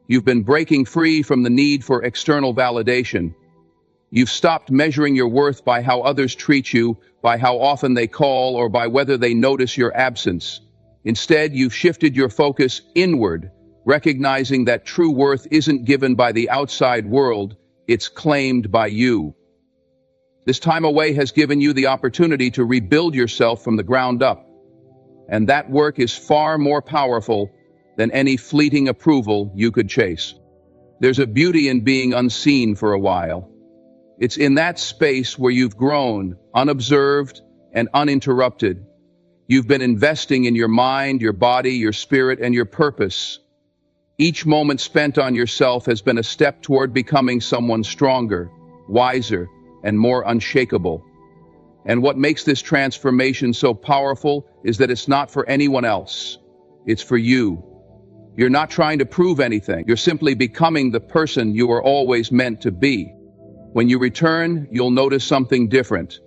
You've been breaking free from the need for external validation. You've stopped measuring your worth by how others treat you, by how often they call, or by whether they notice your absence. Instead, you've shifted your focus inward, recognizing that true worth isn't given by the outside world, it's claimed by you. This time away has given you the opportunity to rebuild yourself from the ground up. And that work is far more powerful than any fleeting approval you could chase. There's a beauty in being unseen for a while. It's in that space where you've grown, unobserved and uninterrupted. You've been investing in your mind, your body, your spirit, and your purpose. Each moment spent on yourself has been a step toward becoming someone stronger, wiser, and more unshakable. And what makes this transformation so powerful is that it's not for anyone else. It's for you. You're not trying to prove anything. You're simply becoming the person you were always meant to be. When you return, you'll notice something different,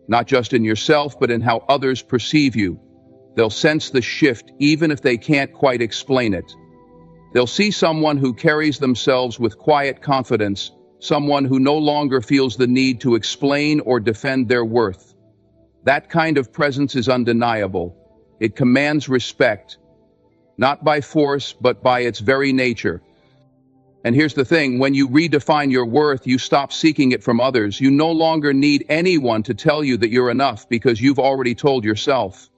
not just in yourself, but in how others perceive you. They'll sense the shift even if they can't quite explain it. They'll see someone who carries themselves with quiet confidence, someone who no longer feels the need to explain or defend their worth. That kind of presence is undeniable. It commands respect, not by force, but by its very nature. And here's the thing, when you redefine your worth, you stop seeking it from others. You no longer need anyone to tell you that you're enough because you've already told yourself.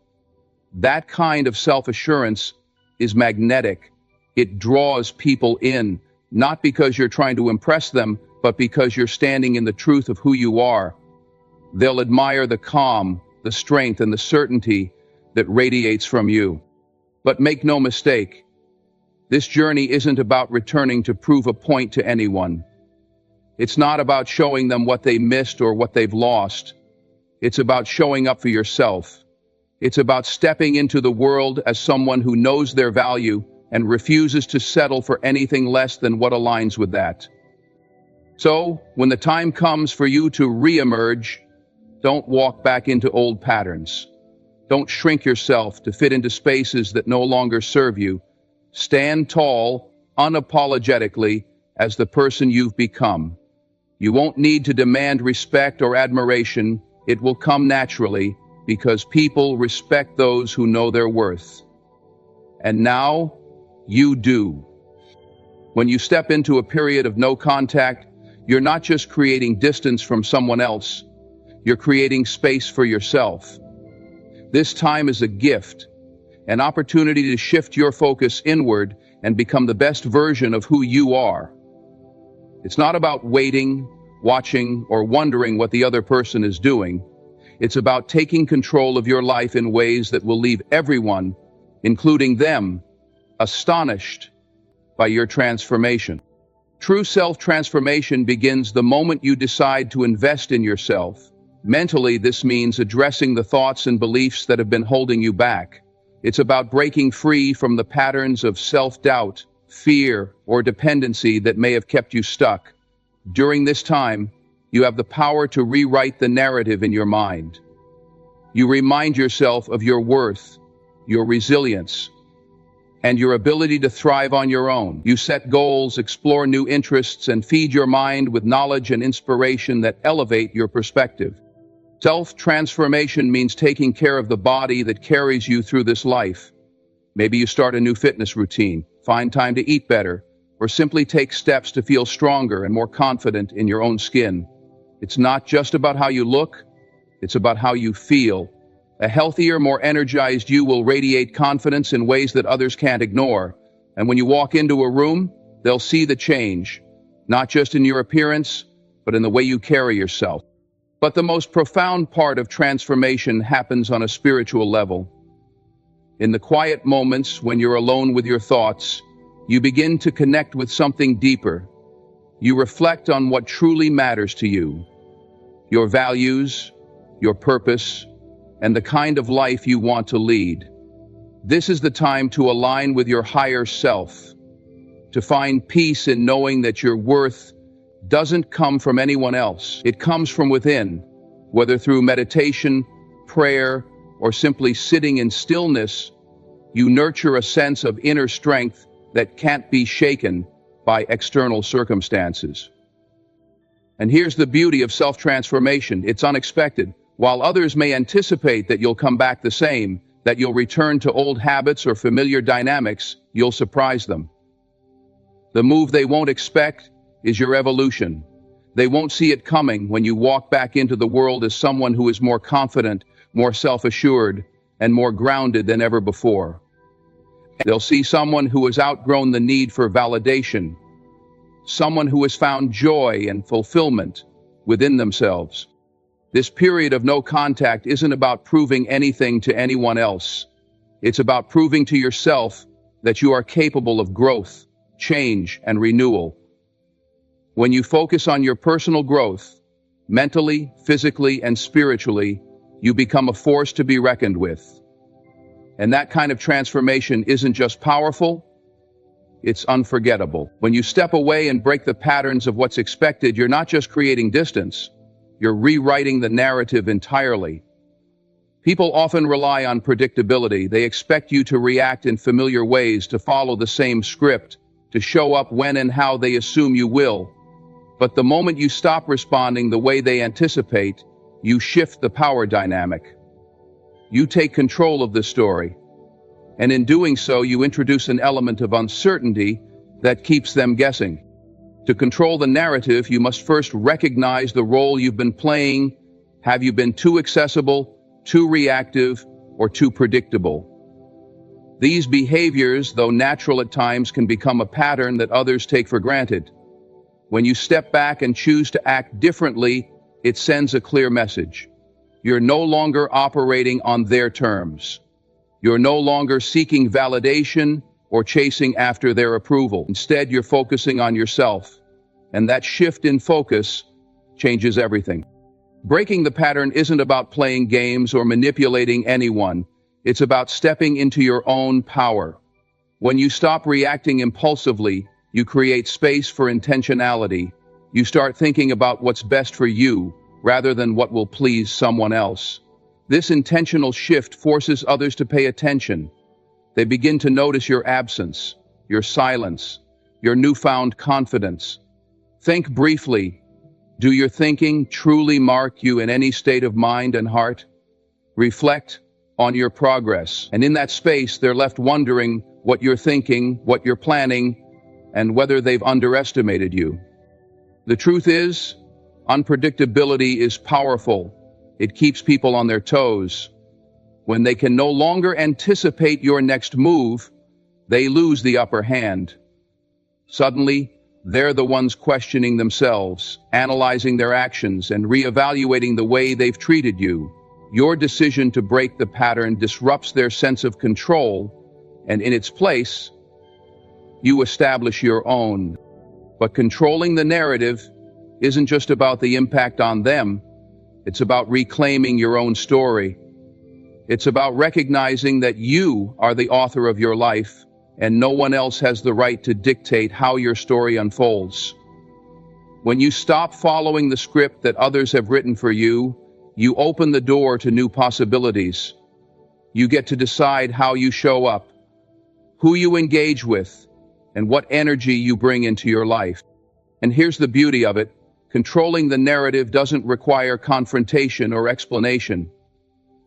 That kind of self-assurance is magnetic. It draws people in, not because you're trying to impress them, but because you're standing in the truth of who you are. They'll admire the calm, the strength, and the certainty that radiates from you. But make no mistake, this journey isn't about returning to prove a point to anyone. It's not about showing them what they missed or what they've lost. It's about showing up for yourself. It's about stepping into the world as someone who knows their value and refuses to settle for anything less than what aligns with that. So, when the time comes for you to re-emerge, don't walk back into old patterns. Don't shrink yourself to fit into spaces that no longer serve you. Stand tall, unapologetically, as the person you've become. You won't need to demand respect or admiration. It will come naturally, because people respect those who know their worth. And now, you do. When you step into a period of no contact, you're not just creating distance from someone else, you're creating space for yourself. This time is a gift, an opportunity to shift your focus inward and become the best version of who you are. It's not about waiting, watching, or wondering what the other person is doing. It's about taking control of your life in ways that will leave everyone, including them, astonished by your transformation. True self-transformation begins the moment you decide to invest in yourself. Mentally, this means addressing the thoughts and beliefs that have been holding you back. It's about breaking free from the patterns of self-doubt, fear, or dependency that may have kept you stuck. During this time, you have the power to rewrite the narrative in your mind. You remind yourself of your worth, your resilience, and your ability to thrive on your own. You set goals, explore new interests, and feed your mind with knowledge and inspiration that elevate your perspective. Self-transformation means taking care of the body that carries you through this life. Maybe you start a new fitness routine, find time to eat better, or simply take steps to feel stronger and more confident in your own skin. It's not just about how you look, it's about how you feel. A healthier, more energized you will radiate confidence in ways that others can't ignore. And when you walk into a room, they'll see the change, not just in your appearance, but in the way you carry yourself. But the most profound part of transformation happens on a spiritual level. In the quiet moments when you're alone with your thoughts, you begin to connect with something deeper. You reflect on what truly matters to you, your values, your purpose, and the kind of life you want to lead. This is the time to align with your higher self, to find peace in knowing that your worth doesn't come from anyone else. It comes from within, whether through meditation, prayer, or simply sitting in stillness. You nurture a sense of inner strength that can't be shaken by external circumstances. And here's the beauty of self-transformation. It's unexpected. While others may anticipate that you'll come back the same, that you'll return to old habits or familiar dynamics, you'll surprise them. The move they won't expect is your evolution. They won't see it coming when you walk back into the world as someone who is more confident, more self-assured, and more grounded than ever before. They'll see someone who has outgrown the need for validation, someone who has found joy and fulfillment within themselves. This period of no contact isn't about proving anything to anyone else. It's about proving to yourself that you are capable of growth, change, and renewal. When you focus on your personal growth, mentally, physically, and spiritually, you become a force to be reckoned with. And that kind of transformation isn't just powerful, it's unforgettable. When you step away and break the patterns of what's expected, you're not just creating distance, you're rewriting the narrative entirely. People often rely on predictability. They expect you to react in familiar ways, to follow the same script, to show up when and how they assume you will. But the moment you stop responding the way they anticipate, you shift the power dynamic. You take control of the story, and in doing so, you introduce an element of uncertainty that keeps them guessing. To control the narrative, you must first recognize the role you've been playing. Have you been too accessible, too reactive, or too predictable? These behaviors, though natural at times, can become a pattern that others take for granted. When you step back and choose to act differently, it sends a clear message. You're no longer operating on their terms. You're no longer seeking validation or chasing after their approval. Instead, you're focusing on yourself. And that shift in focus changes everything. Breaking the pattern isn't about playing games or manipulating anyone. It's about stepping into your own power. When you stop reacting impulsively, you create space for intentionality. You start thinking about what's best for you, rather than what will please someone else. This intentional shift forces others to pay attention. They begin to notice your absence, your silence, your newfound confidence. Think briefly. Do your thinking truly mark you in any state of mind and heart? Reflect on your progress. And in that space, they're left wondering what you're thinking, what you're planning, and whether they've underestimated you. The truth is, unpredictability is powerful. It keeps people on their toes. When they can no longer anticipate your next move, they lose the upper hand. Suddenly, they're the ones questioning themselves, analyzing their actions, and reevaluating the way they've treated you. Your decision to break the pattern disrupts their sense of control, and in its place, you establish your own. But controlling the narrative isn't just about the impact on them. It's about reclaiming your own story. It's about recognizing that you are the author of your life, and no one else has the right to dictate how your story unfolds. When you stop following the script that others have written for you, you open the door to new possibilities. You get to decide how you show up, who you engage with, and what energy you bring into your life. And here's the beauty of it. Controlling the narrative doesn't require confrontation or explanation.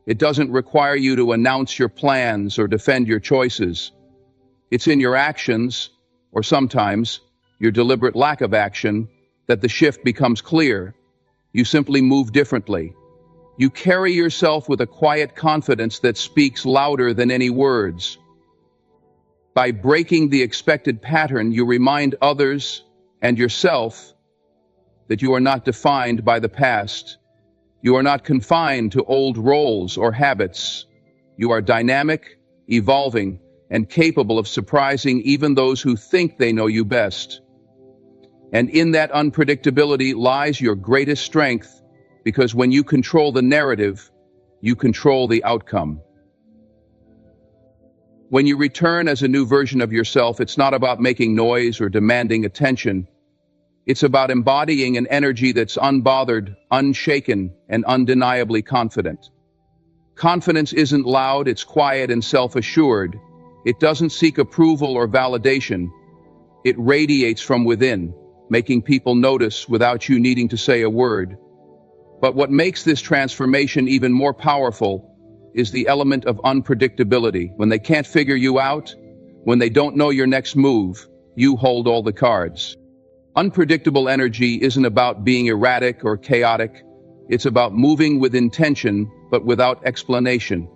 It doesn't require you to announce your plans or defend your choices. It's in your actions, or sometimes your deliberate lack of action, that the shift becomes clear. You simply move differently. You carry yourself with a quiet confidence that speaks louder than any words. By breaking the expected pattern, you remind others and yourself that you are not defined by the past. You are not confined to old roles or habits. You are dynamic, evolving, and capable of surprising even those who think they know you best. And in that unpredictability lies your greatest strength, because when you control the narrative, you control the outcome. When you return as a new version of yourself, it's not about making noise or demanding attention. It's about embodying an energy that's unbothered, unshaken, and undeniably confident. Confidence isn't loud, it's quiet and self-assured. It doesn't seek approval or validation. It radiates from within, making people notice without you needing to say a word. But what makes this transformation even more powerful is the element of unpredictability. When they can't figure you out, when they don't know your next move, you hold all the cards. Unpredictable energy isn't about being erratic or chaotic. It's about moving with intention, but without explanation.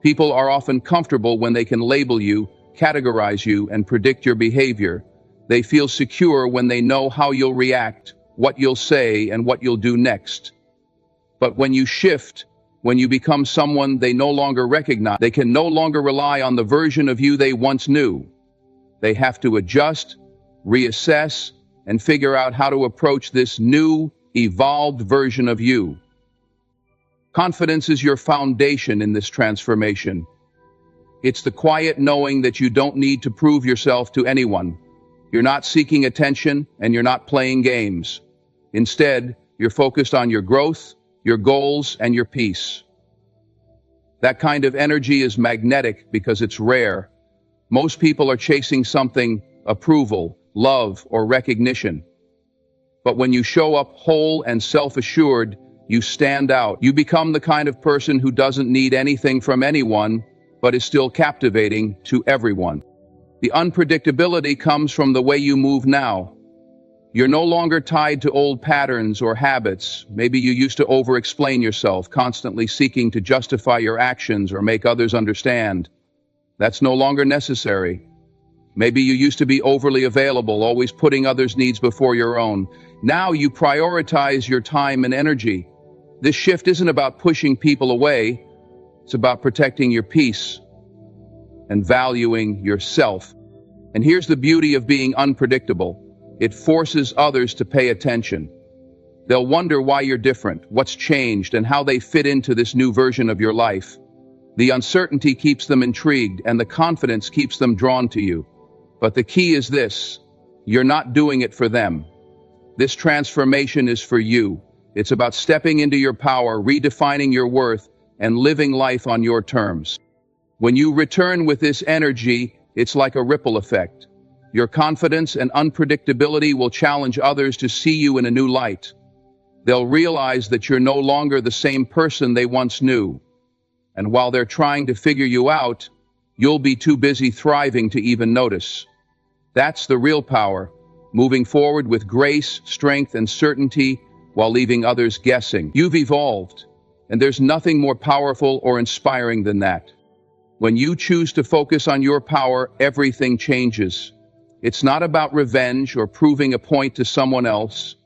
People are often comfortable when they can label you, categorize you, and predict your behavior. They feel secure when they know how you'll react, what you'll say, and what you'll do next. But when you shift, when you become someone they no longer recognize, they can no longer rely on the version of you they once knew. They have to adjust, reassess, and figure out how to approach this new, evolved version of you. Confidence is your foundation in this transformation. It's the quiet knowing that you don't need to prove yourself to anyone. You're not seeking attention, and you're not playing games. Instead, you're focused on your growth, your goals, and your peace. That kind of energy is magnetic because it's rare. Most people are chasing something, approval, love, or recognition. But when you show up whole and self-assured, you stand out. You become the kind of person who doesn't need anything from anyone, but is still captivating to everyone. The unpredictability comes from the way you move now. You're no longer tied to old patterns or habits. Maybe you used to over-explain yourself, constantly seeking to justify your actions or make others understand. That's no longer necessary. Maybe you used to be overly available, always putting others' needs before your own. Now you prioritize your time and energy. This shift isn't about pushing people away. It's about protecting your peace and valuing yourself. And here's the beauty of being unpredictable. It forces others to pay attention. They'll wonder why you're different, what's changed, and how they fit into this new version of your life. The uncertainty keeps them intrigued, and the confidence keeps them drawn to you. But the key is this: you're not doing it for them. This transformation is for you. It's about stepping into your power, redefining your worth, and living life on your terms. When you return with this energy, it's like a ripple effect. Your confidence and unpredictability will challenge others to see you in a new light. They'll realize that you're no longer the same person they once knew. And while they're trying to figure you out, you'll be too busy thriving to even notice. That's the real power, moving forward with grace, strength, and certainty while leaving others guessing. You've evolved, and there's nothing more powerful or inspiring than that. When you choose to focus on your power, everything changes. It's not about revenge or proving a point to someone else.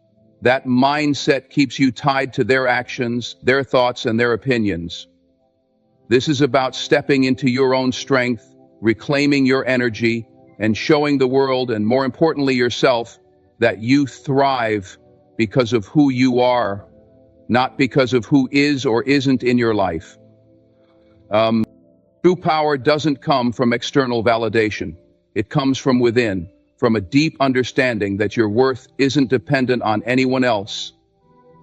That mindset keeps you tied to their actions, their thoughts, and their opinions. This is about stepping into your own strength, reclaiming your energy, and showing the world, and more importantly yourself, that you thrive because of who you are, not because of who is or isn't in your life. True power doesn't come from external validation. It comes from within, from a deep understanding that your worth isn't dependent on anyone else.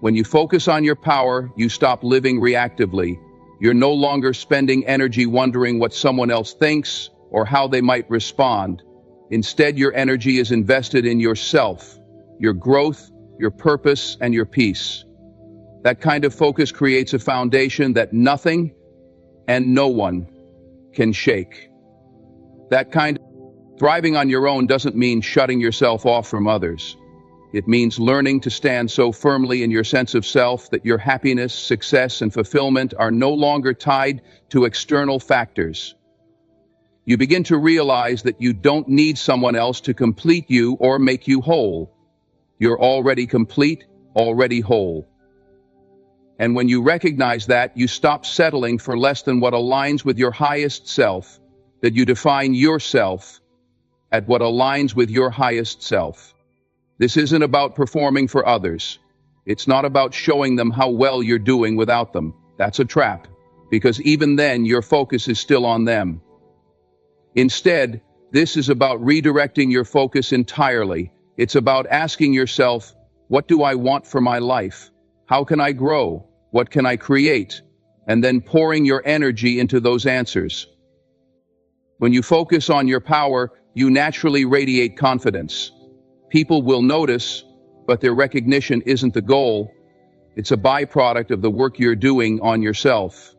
When you focus on your power, you stop living reactively. You're no longer spending energy wondering what someone else thinks. or how they might respond. Instead, your energy is invested in yourself, your growth, your purpose, and your peace. That kind of focus creates a foundation that nothing and no one can shake. That kind of thriving on your own doesn't mean shutting yourself off from others. It means learning to stand so firmly in your sense of self that your happiness, success, and fulfillment are no longer tied to external factors. You begin to realize that you don't need someone else to complete you or make you whole. You're already complete, already whole. And when you recognize that, you stop settling for less than what aligns with your highest self, that you define yourself at what aligns with your highest self. This isn't about performing for others. It's not about showing them how well you're doing without them. That's a trap, because even then your focus is still on them. Instead, this is about redirecting your focus entirely. It's about asking yourself, what do I want for my life? How can I grow? What can I create? And then pouring your energy into those answers. When you focus on your power, you naturally radiate confidence. People will notice, but their recognition isn't the goal. It's a byproduct of the work you're doing on yourself.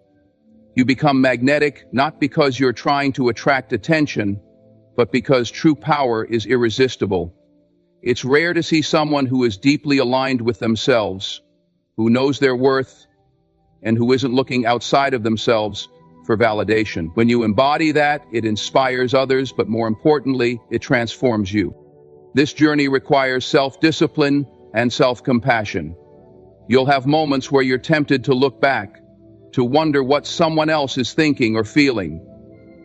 You become magnetic not because you're trying to attract attention, but because true power is irresistible. It's rare to see someone who is deeply aligned with themselves, who knows their worth, and who isn't looking outside of themselves for validation. When you embody that, it inspires others, but more importantly, it transforms you. This journey requires self-discipline and self-compassion. You'll have moments where you're tempted to look back, to wonder what someone else is thinking or feeling.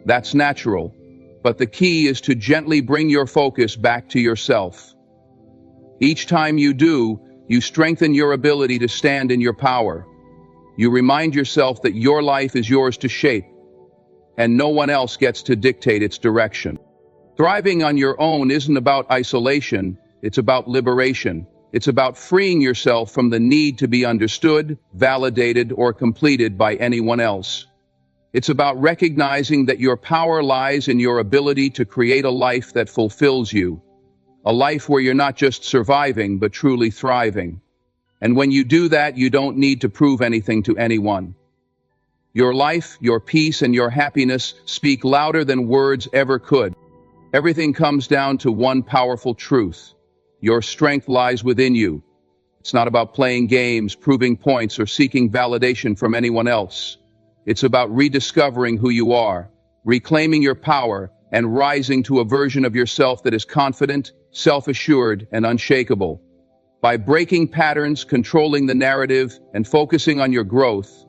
That's natural, but the key is to gently bring your focus back to yourself. Each time you do, you strengthen your ability to stand in your power. You remind yourself that your life is yours to shape, and no one else gets to dictate its direction. Thriving on your own isn't about isolation, it's about liberation. It's about freeing yourself from the need to be understood, validated, or completed by anyone else. It's about recognizing that your power lies in your ability to create a life that fulfills you, a life where you're not just surviving, but truly thriving. And when you do that, you don't need to prove anything to anyone. Your life, your peace, and your happiness speak louder than words ever could. Everything comes down to one powerful truth. Your strength lies within you. It's not about playing games, proving points, or seeking validation from anyone else. It's about rediscovering who you are, reclaiming your power, and rising to a version of yourself that is confident, self-assured, and unshakable. By breaking patterns, controlling the narrative, and focusing on your growth,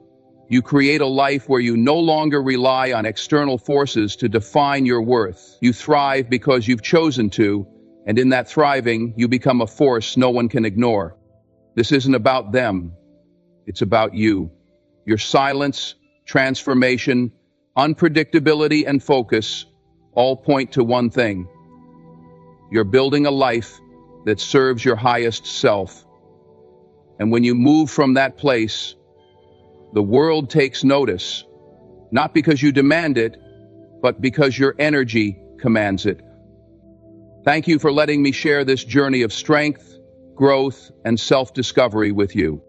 you create a life where you no longer rely on external forces to define your worth. You thrive because you've chosen to, and in that thriving, you become a force no one can ignore. This isn't about them. It's about you. Your silence, transformation, unpredictability, and focus all point to one thing. You're building a life that serves your highest self. And when you move from that place, the world takes notice, not because you demand it, but because your energy commands it. Thank you for letting me share this journey of strength, growth, and self-discovery with you.